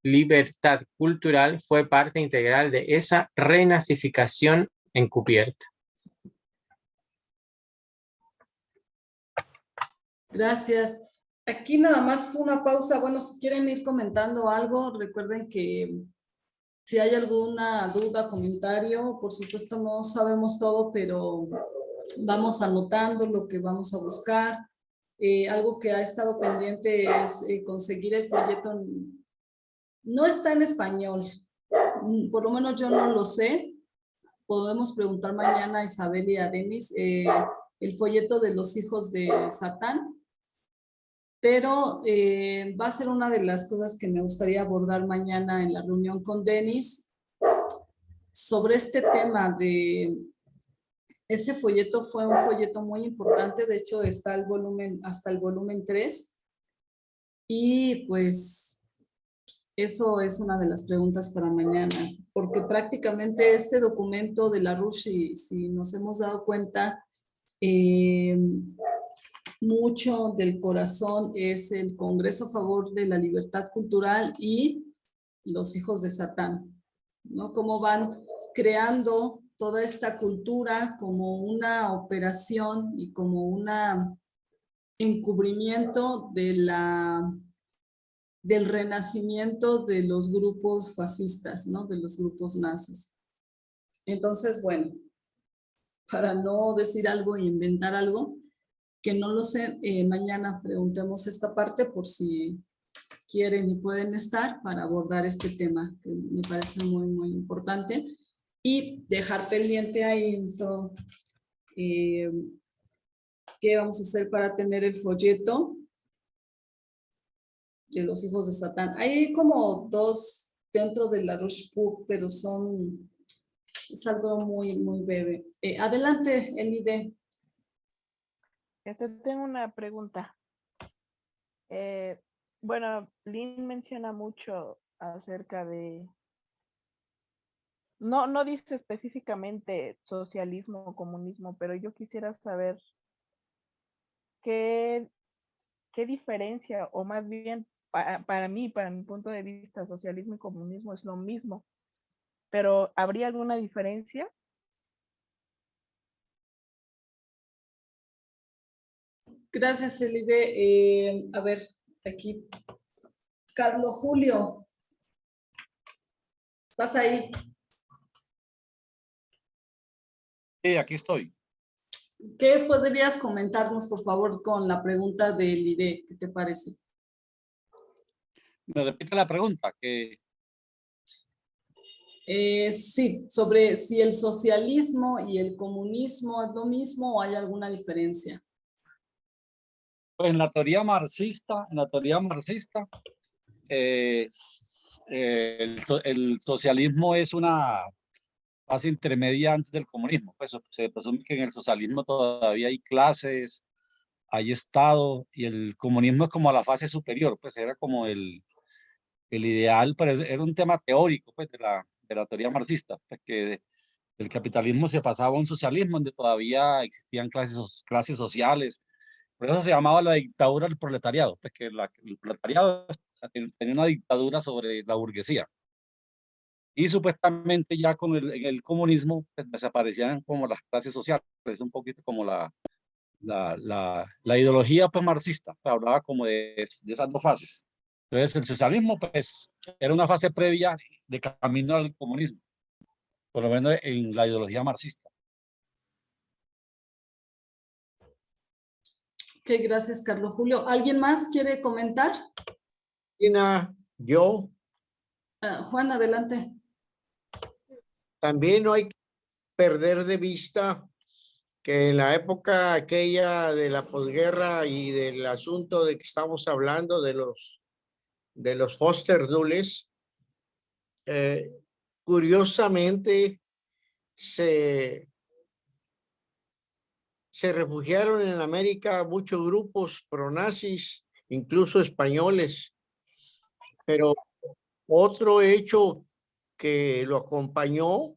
libertad cultural fue parte integral de esa renazificación encubierta. Gracias. Aquí nada más una pausa. Bueno, si quieren ir comentando algo, recuerden que si hay alguna duda, comentario, por supuesto no sabemos todo, pero vamos anotando lo que vamos a buscar. Algo que ha estado pendiente es conseguir el folleto. No está en español, por lo menos yo no lo sé. Podemos preguntar mañana a Isabel y a Denis el folleto de los hijos de Satán. Pero va a ser una de las cosas que me gustaría abordar mañana en la reunión con Denis sobre este tema de ese folleto. Fue un folleto muy importante, de hecho está el volumen, hasta el volumen 3 y pues eso es una de las preguntas para mañana, porque prácticamente este documento de la RUSH, si nos hemos dado cuenta, mucho del corazón es el Congreso a favor de la libertad cultural y los hijos de Satán, ¿no? Cómo van creando toda esta cultura como una operación y como un encubrimiento del renacimiento de los grupos fascistas, ¿no? De los grupos nazis. Entonces, bueno, para no decir algo e inventar algo, que no lo sé, mañana preguntemos esta parte por si quieren y pueden estar para abordar este tema que me parece muy, muy importante y dejar pendiente ahí todo, qué vamos a hacer para tener el folleto de los hijos de Satán. Hay como dos dentro de la Roche-Puc, pero es algo muy, muy breve. Adelante, Elide. Tengo una pregunta. Bueno, Lynn menciona mucho acerca de, no dice específicamente socialismo o comunismo, pero yo quisiera saber qué diferencia, o más bien, para mí, para mi punto de vista, socialismo y comunismo es lo mismo, pero ¿habría alguna diferencia? Gracias, Elide. A ver, aquí, Carlos Julio, ¿estás ahí? Sí, aquí estoy. ¿Qué podrías comentarnos, por favor, con la pregunta de Elide? ¿Qué te parece? Me repite la pregunta, que Sí, sobre si el socialismo y el comunismo es lo mismo o hay alguna diferencia. pues, en la teoría marxista, el socialismo es una fase intermedia antes del comunismo. Pues se presume que en el socialismo todavía hay clases, hay Estado, y el comunismo es como la fase superior, pues era como el ideal, pero era un tema teórico, pues, de la teoría marxista, pues, que del capitalismo se pasaba a un socialismo donde todavía existían clases sociales. Por eso se llamaba la dictadura del proletariado, pues que el proletariado tenía una dictadura sobre la burguesía. Y supuestamente ya en el comunismo pues, desaparecían como las clases sociales, es un poquito como la ideología pues, marxista, pues, hablaba como de esas dos fases. Entonces el socialismo pues era una fase previa de camino al comunismo, por lo menos en la ideología marxista. Ok, gracias, Carlos Julio. ¿Alguien más quiere comentar? Yo Juan, adelante. también no hay que perder de vista que en la época aquella de la posguerra y del asunto de que estamos hablando de los Foster Dulles, curiosamente se refugiaron en América muchos grupos pronazis, incluso españoles, pero otro hecho que lo acompañó,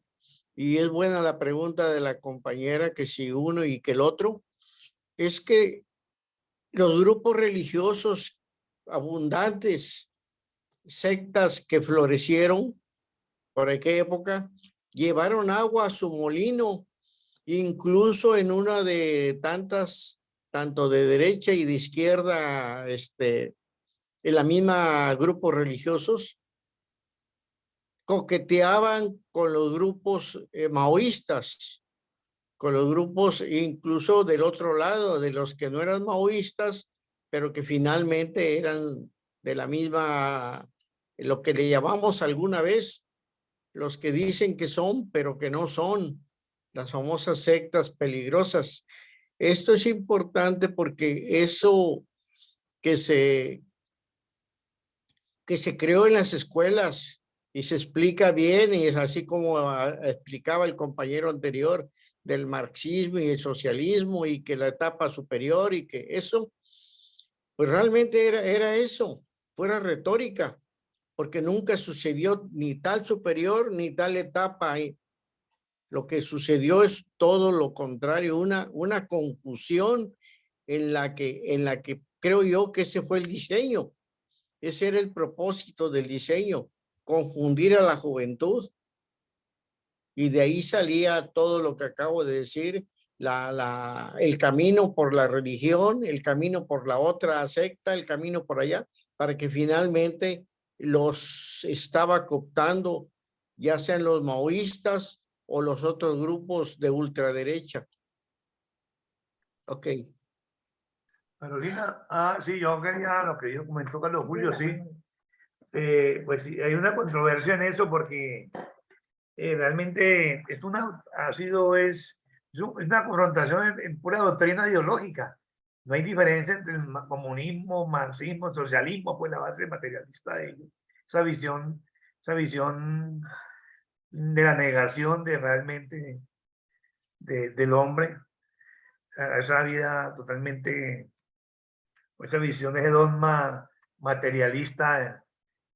y es buena la pregunta de la compañera, que si uno y que el otro, es que los grupos religiosos abundantes, sectas que florecieron por aquella época, llevaron agua a su molino, incluso en una de tantas, tanto de derecha y de izquierda, en la misma grupos religiosos, coqueteaban con los grupos maoístas, con los grupos incluso del otro lado, de los que no eran maoístas, pero que finalmente eran de la misma, lo que le llamamos alguna vez, los que dicen que son, pero que no son, las famosas sectas peligrosas. Esto es importante porque eso que se creó en las escuelas y se explica bien, y es así como explicaba el compañero anterior del marxismo y el socialismo, y que la etapa superior, y que eso, pues realmente era eso, fuera retórica, porque nunca sucedió ni tal superior ni tal etapa. Lo que sucedió es todo lo contrario, una confusión en la que creo yo que ese fue el diseño. Ese era el propósito del diseño, confundir a la juventud. Y de ahí salía todo lo que acabo de decir, el camino por la religión, el camino por la otra secta, el camino por allá, para que finalmente los estaba cooptando, ya sean los maoístas o los otros grupos de ultraderecha. Ok. Carolina, sí, yo quería lo que yo comentó Carlos Julio, sí. Pues sí, hay una controversia en eso porque realmente es una confrontación en pura doctrina ideológica. No hay diferencia entre el comunismo, marxismo, socialismo, pues la base materialista de ellos. Esa visión esa visión de la negación de realmente del hombre, a esa vida totalmente, esa visión, ese dogma materialista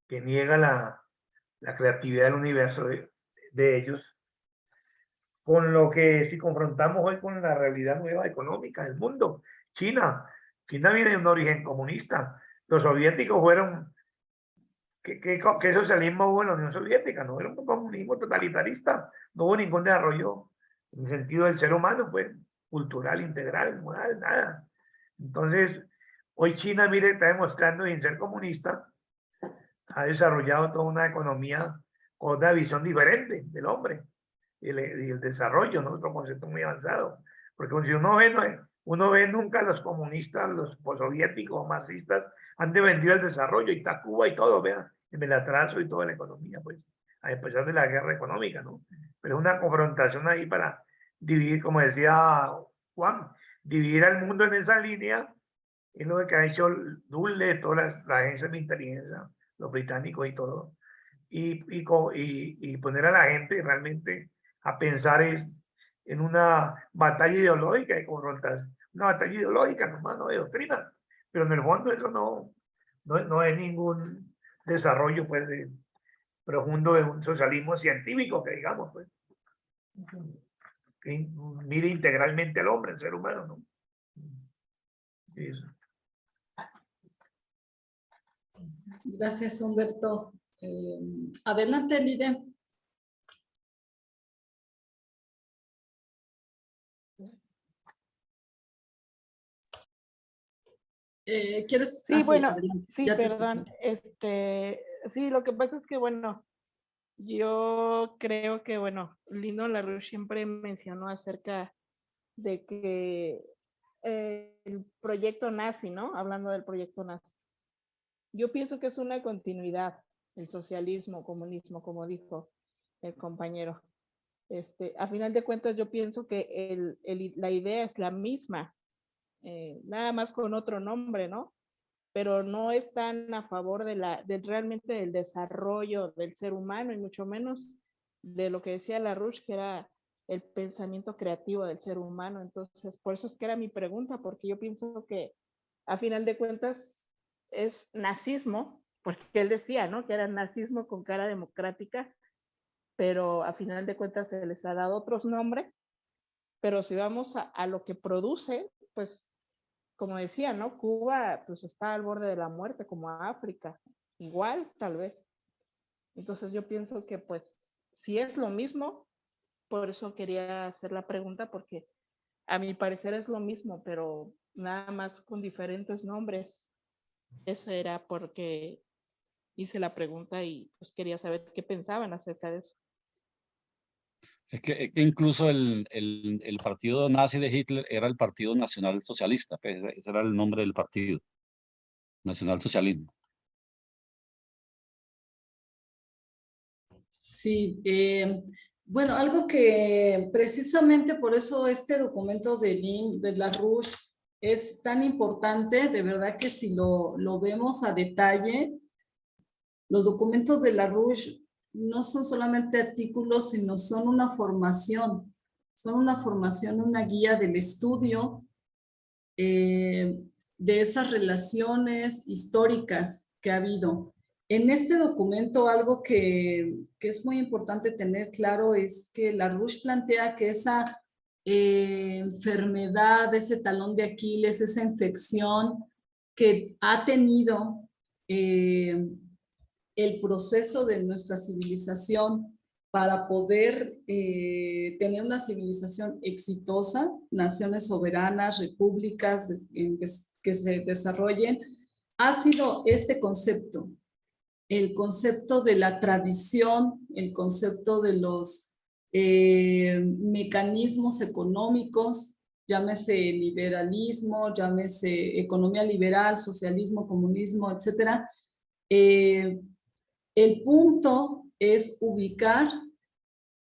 que niega la creatividad del universo de ellos, con lo que si confrontamos hoy con la realidad nueva económica del mundo. China viene de un origen comunista. Los soviéticos fueron, ¿qué socialismo hubo en la Unión Soviética? No era un comunismo totalitarista, no hubo ningún desarrollo en el sentido del ser humano, pues, cultural, integral, moral, nada. Entonces, hoy China, mire, está demostrando sin ser comunista, ha desarrollado toda una economía con una visión diferente del hombre y el desarrollo, ¿no? Otro concepto muy avanzado. Porque si uno ve nunca los comunistas, los soviéticos, marxistas, han defendido el desarrollo, y está Cuba y todo, vean, el atraso y toda la economía, pues, a pesar de la guerra económica, ¿no? Pero una confrontación ahí para dividir, como decía Juan, dividir al mundo en esa línea, es lo que ha hecho Dulles, todas las agencias de inteligencia, los británicos y todo, y poner a la gente realmente a pensar en una batalla ideológica de confrontación, una batalla ideológica nomás, no de doctrina, pero en el fondo eso no es ningún desarrollo, pues, profundo de un socialismo científico, que digamos, pues, que mire integralmente al hombre, al ser humano, ¿no? Eso. Gracias, Humberto. Adelante, Lide. ¿Quieres? Sí, bueno, adelante. sí, Ya te perdón. escuché. Sí, lo que pasa es que, bueno, yo creo que, bueno, Lyndon LaRouche siempre mencionó acerca de que el proyecto nazi, ¿no? Hablando del proyecto nazi. Yo pienso que es una continuidad, el socialismo, comunismo, como dijo el compañero. A final de cuentas, yo pienso que la idea es la misma, nada más con otro nombre, ¿no? Pero no están a favor de realmente del desarrollo del ser humano, y mucho menos de lo que decía LaRouche, que era el pensamiento creativo del ser humano. Entonces, por eso es que era mi pregunta, porque yo pienso que a final de cuentas es nazismo, porque él decía, ¿no? Que era nazismo con cara democrática, pero a final de cuentas se les ha dado otros nombres. Pero si vamos a lo que produce, pues, como decía, ¿no? Cuba pues está al borde de la muerte, como África, igual tal vez. Entonces yo pienso que pues si es lo mismo, por eso quería hacer la pregunta, porque a mi parecer es lo mismo, pero nada más con diferentes nombres. Eso era porque hice la pregunta y pues quería saber qué pensaban acerca de eso. Es que incluso el partido nazi de Hitler era el Partido Nacional Socialista, pues, ese era el nombre del partido, Nacional Socialismo. Sí, bueno, algo que precisamente por eso este documento de LaRouche es tan importante, de verdad que si lo vemos a detalle, los documentos de LaRouche no son solamente artículos, sino son una formación, una guía del estudio de esas relaciones históricas que ha habido. En este documento, algo que es muy importante tener claro es que LaRouche plantea que esa enfermedad, ese talón de Aquiles, esa infección que ha tenido el proceso de nuestra civilización para poder tener una civilización exitosa, naciones soberanas, repúblicas que se desarrollen, ha sido este concepto, el concepto de la tradición, el concepto de los mecanismos económicos, llámese liberalismo, llámese economía liberal, socialismo, comunismo, etcétera. El punto es ubicar,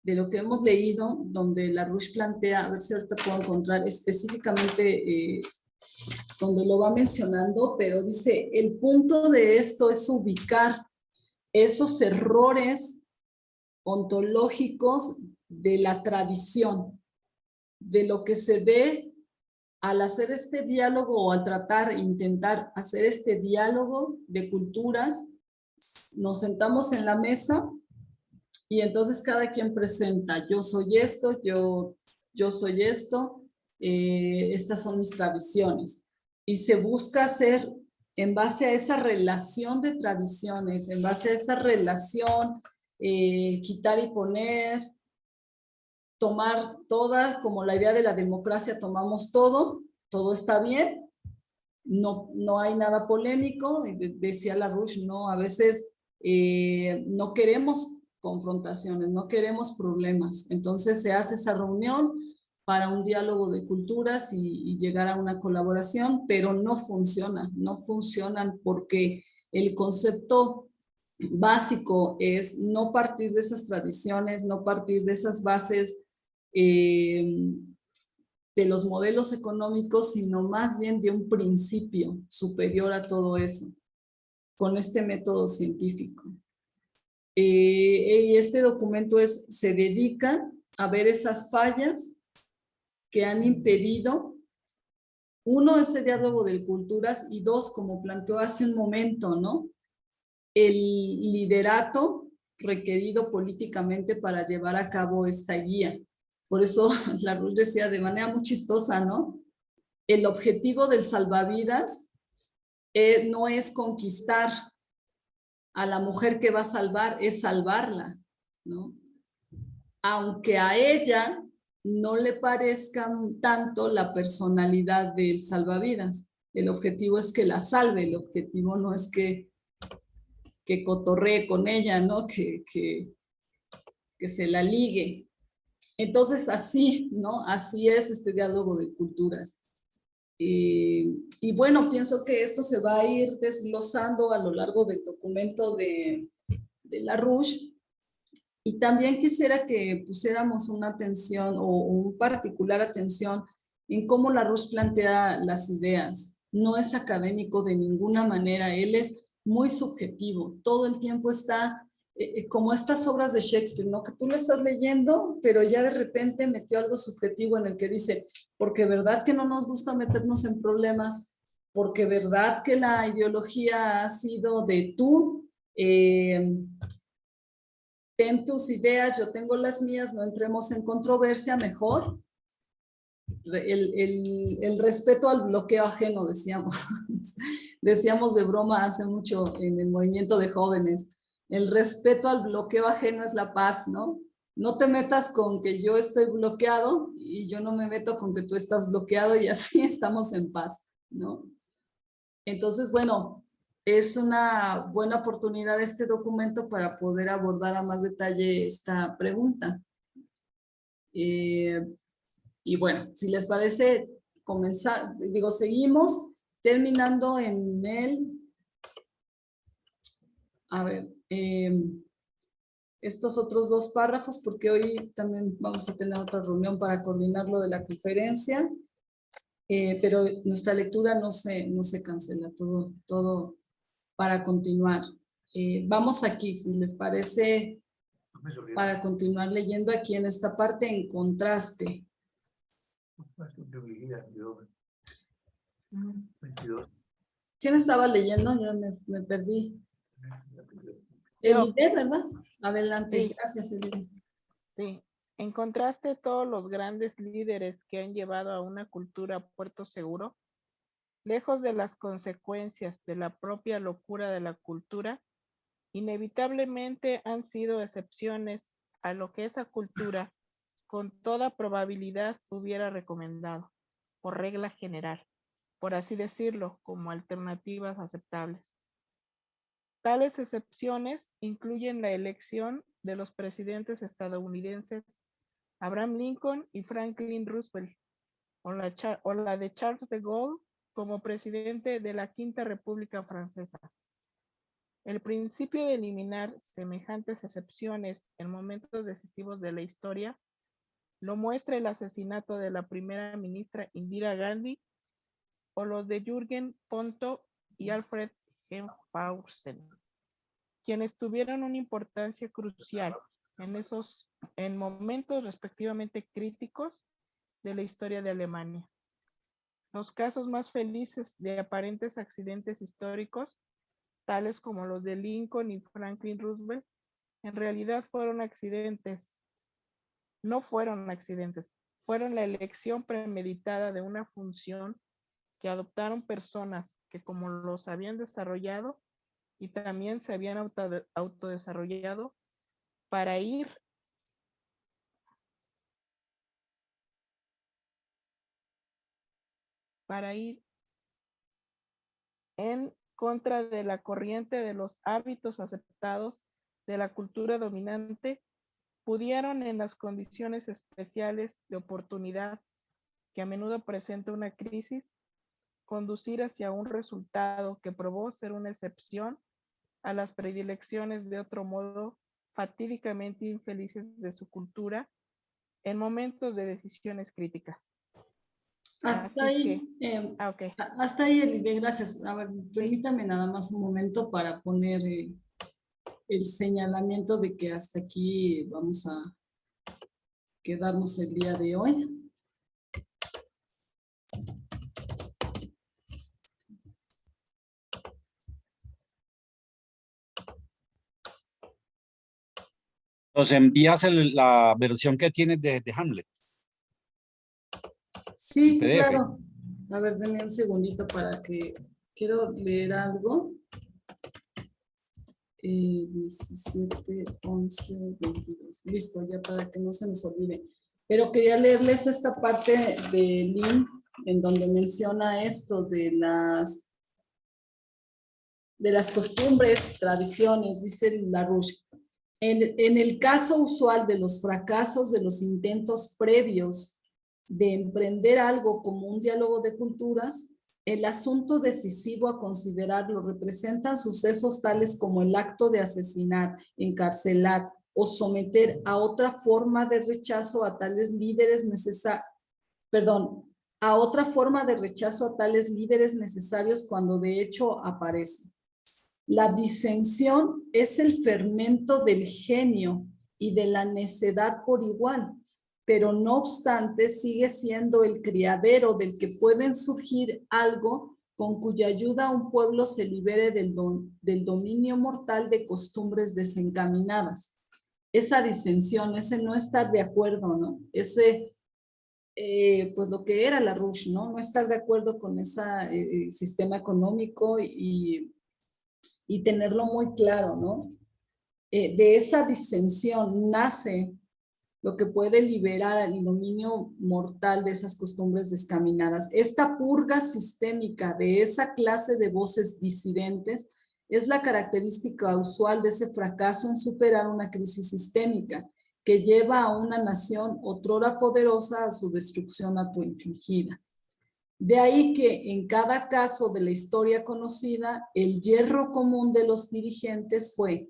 de lo que hemos leído, donde LaRouche plantea, a ver si ahorita puedo encontrar específicamente donde lo va mencionando, pero dice, el punto de esto es ubicar esos errores ontológicos de la tradición, de lo que se ve al hacer este diálogo o al intentar hacer este diálogo de culturas. Nos sentamos en la mesa y entonces cada quien presenta, yo soy esto, yo soy esto, estas son mis tradiciones. Y se busca hacer, en base a esa relación de tradiciones, en base a esa relación, quitar y poner, tomar todas, como la idea de la democracia, tomamos todo está bien, no hay nada polémico, decía LaRouche, no, a veces no queremos confrontaciones, no queremos problemas, entonces se hace esa reunión para un diálogo de culturas y llegar a una colaboración, pero no funcionan porque el concepto básico es no partir de esas tradiciones, no partir de esas bases de los modelos económicos, sino más bien de un principio superior a todo eso, con este método científico. Y este documento se dedica a ver esas fallas que han impedido, uno, ese diálogo de culturas, y dos, como planteó hace un momento, ¿no? El liderato requerido políticamente para llevar a cabo esta guía. Por eso LaRouche decía de manera muy chistosa, ¿no? El objetivo del salvavidas no es conquistar a la mujer que va a salvar, es salvarla, ¿no? Aunque a ella no le parezca tanto la personalidad del salvavidas. El objetivo es que la salve, el objetivo no es que cotorree con ella, ¿no? Que se la ligue. Entonces, así, ¿no? Así es este diálogo de culturas. Y bueno, pienso que esto se va a ir desglosando a lo largo del documento de LaRouche. Y también quisiera que pusiéramos una atención o un particular atención en cómo LaRouche plantea las ideas. No es académico de ninguna manera, él es muy subjetivo, todo el tiempo está como estas obras de Shakespeare, ¿no? Que tú lo estás leyendo, pero ya de repente metió algo subjetivo en el que dice, porque verdad que no nos gusta meternos en problemas, porque verdad que la ideología ha sido de tú, ten tus ideas, yo tengo las mías, no entremos en controversia, mejor. El respeto al bloqueo ajeno, decíamos. Decíamos de broma hace mucho en el movimiento de jóvenes. El respeto al bloqueo ajeno es la paz, ¿no? No te metas con que yo estoy bloqueado y yo no me meto con que tú estás bloqueado y así estamos en paz, ¿no? Entonces, bueno, es una buena oportunidad este documento para poder abordar a más detalle esta pregunta. Y bueno, si les parece, seguimos terminando en a ver, estos otros dos párrafos, porque hoy también vamos a tener otra reunión para coordinar lo de la conferencia, pero nuestra lectura no se cancela, todo para continuar. Vamos aquí, si les parece, para continuar leyendo aquí en esta parte en contraste. ¿Quién estaba leyendo? Yo me perdí. Elide, ¿verdad? Adelante, Sí. gracias, Elide. Sí, en contraste, todos los grandes líderes que han llevado a una cultura a puerto seguro, lejos de las consecuencias de la propia locura de la cultura, inevitablemente han sido excepciones a lo que esa cultura con toda probabilidad hubiera recomendado, por regla general, por así decirlo, como alternativas aceptables. Tales excepciones incluyen la elección de los presidentes estadounidenses Abraham Lincoln y Franklin Roosevelt, o la de Charles de Gaulle como presidente de la Quinta República Francesa. El principio de eliminar semejantes excepciones en momentos decisivos de la historia lo muestra el asesinato de la primera ministra Indira Gandhi o los de Jürgen Ponto y Alfred Paulsen. quienes tuvieron una importancia crucial en momentos respectivamente críticos de la historia de Alemania. Los casos más felices de aparentes accidentes históricos, tales como los de Lincoln y Franklin Roosevelt, en realidad fueron accidentes. No fueron accidentes, fueron la elección premeditada de una función que adoptaron personas que, como los habían desarrollado y también se habían autodesarrollado para ir en contra de la corriente de los hábitos aceptados de la cultura dominante, pudieron, en las condiciones especiales de oportunidad que a menudo presenta una crisis, conducir hacia un resultado que probó ser una excepción a las predilecciones de otro modo fatídicamente infelices de su cultura en momentos de decisiones críticas. Hasta Así ahí, ok. hasta ahí, Elide, gracias. A ver, permítame nada más un momento para poner el señalamiento de que hasta aquí vamos a quedarnos el día de hoy. Nos envías la versión que tienes de Hamlet. Sí, PDF. claro. A ver, denme un segundito para que quiero leer algo. 17, 11, 22. Listo, ya para que no se nos olvide. Pero quería leerles esta parte de Lynn, en donde menciona esto de las costumbres, tradiciones, dice LaRouche. En el caso usual de los fracasos de los intentos previos de emprender algo como un diálogo de culturas, el asunto decisivo a considerar lo representan sucesos tales como el acto de asesinar, encarcelar o someter a otra forma de rechazo a tales líderes a otra forma de rechazo a tales líderes necesarios cuando de hecho aparecen. La disensión es el fermento del genio y de la necedad por igual, pero no obstante sigue siendo el criadero del que pueden surgir algo con cuya ayuda un pueblo se libere del dominio mortal de costumbres desencaminadas. Esa disensión, ese no estar de acuerdo, ¿no? Ese, pues lo que era LaRouche, ¿no? No estar de acuerdo con ese sistema económico y tenerlo muy claro, ¿no? De esa disensión nace lo que puede liberar el dominio mortal de esas costumbres descaminadas. Esta purga sistémica de esa clase de voces disidentes es la característica usual de ese fracaso en superar una crisis sistémica que lleva a una nación otrora poderosa a su destrucción autoinfligida. De ahí que en cada caso de la historia conocida, el hierro común de los dirigentes fue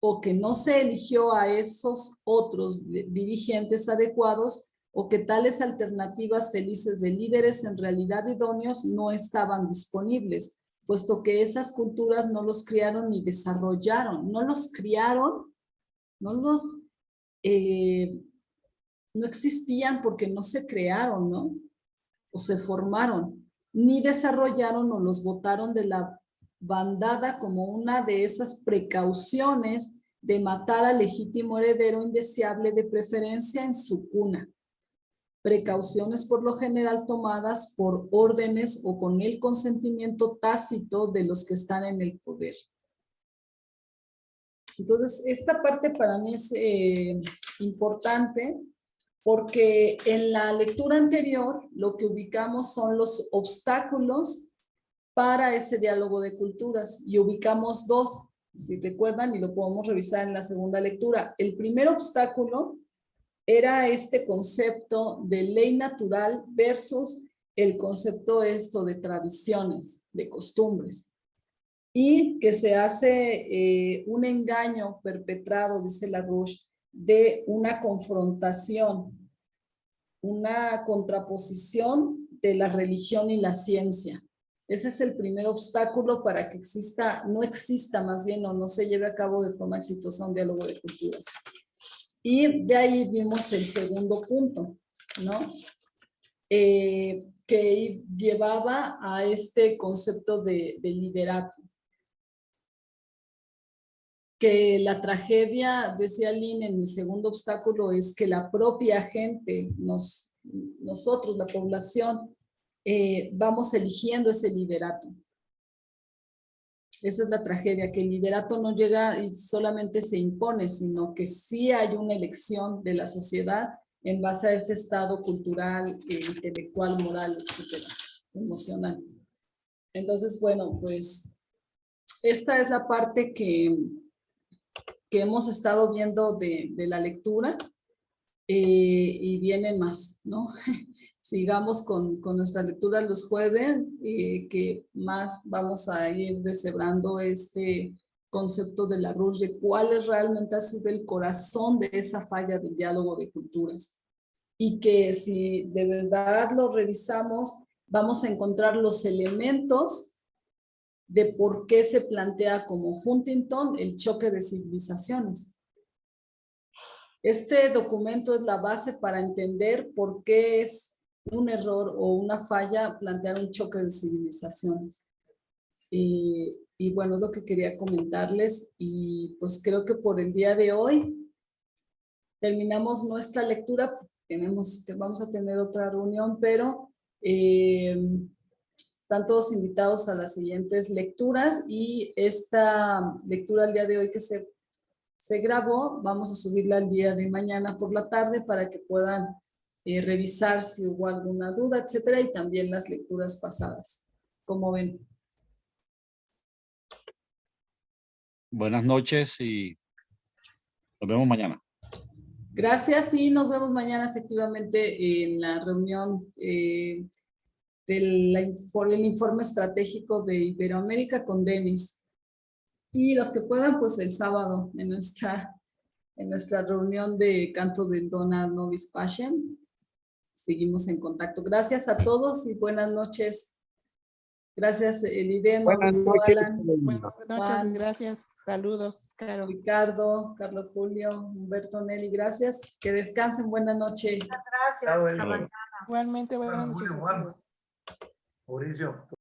o que no se eligió a esos otros dirigentes adecuados o que tales alternativas felices de líderes en realidad idóneos no estaban disponibles, puesto que esas culturas no los criaron ni desarrollaron, no los criaron, no existían porque no se crearon, ¿no? O se formaron, ni desarrollaron o los botaron de la bandada como una de esas precauciones de matar al legítimo heredero indeseable de preferencia en su cuna. Precauciones por lo general tomadas por órdenes o con el consentimiento tácito de los que están en el poder. Entonces, esta parte para mí es importante porque en la lectura anterior lo que ubicamos son los obstáculos para ese diálogo de culturas y ubicamos dos, si recuerdan, y lo podemos revisar en la segunda lectura. El primer obstáculo era este concepto de ley natural versus el concepto de tradiciones, de costumbres, y que se hace un engaño perpetrado, dice LaRouche, de una confrontación, una contraposición de la religión y la ciencia. Ese es el primer obstáculo para que no exista más bien, o no se lleve a cabo de forma exitosa un diálogo de culturas. Y de ahí vimos el segundo punto, ¿no? Que llevaba a este concepto de liderato. Que la tragedia, decía Lynn, en el segundo obstáculo es que la propia gente, nosotros, la población, vamos eligiendo ese liderato. Esa es la tragedia, que el liderato no llega y solamente se impone, sino que sí hay una elección de la sociedad en base a ese estado cultural, intelectual, moral, etcétera, emocional. Entonces, bueno, pues esta es la parte que hemos estado viendo de la lectura y vienen más, ¿no? Sigamos con nuestra lectura los jueves, que más vamos a ir deshebrando este concepto de LaRouche, de cuál realmente ha sido el corazón de esa falla del diálogo de culturas. Y que si de verdad lo revisamos, vamos a encontrar los elementos de por qué se plantea como Huntington el choque de civilizaciones. Este documento es la base para entender por qué es un error o una falla plantear un choque de civilizaciones. Y bueno, es lo que quería comentarles, y pues creo que por el día de hoy terminamos nuestra lectura. Vamos a tener otra reunión, pero están todos invitados a las siguientes lecturas, y esta lectura el día de hoy que se grabó, vamos a subirla el día de mañana por la tarde para que puedan revisar si hubo alguna duda, etcétera, y también las lecturas pasadas. ¿Cómo ven? Buenas noches y nos vemos mañana. Gracias, y nos vemos mañana efectivamente en la reunión por el informe estratégico de Iberoamérica con Denis. Y los que puedan, pues el sábado en nuestra reunión de canto del Dona Nobis Pacem. Seguimos en contacto. Gracias a todos y buenas noches. Gracias, Elide, Mauricio, Alan, Buenas noches, Juan, gracias. Saludos, Caro. Ricardo, Carlos Julio, Humberto, Nelly, gracias. Que descansen, buena noche. Gracias. Chao, Hasta Eli. mañana. Igualmente, buenas Juan, noches Julio, a Juan. todos. Mauricio.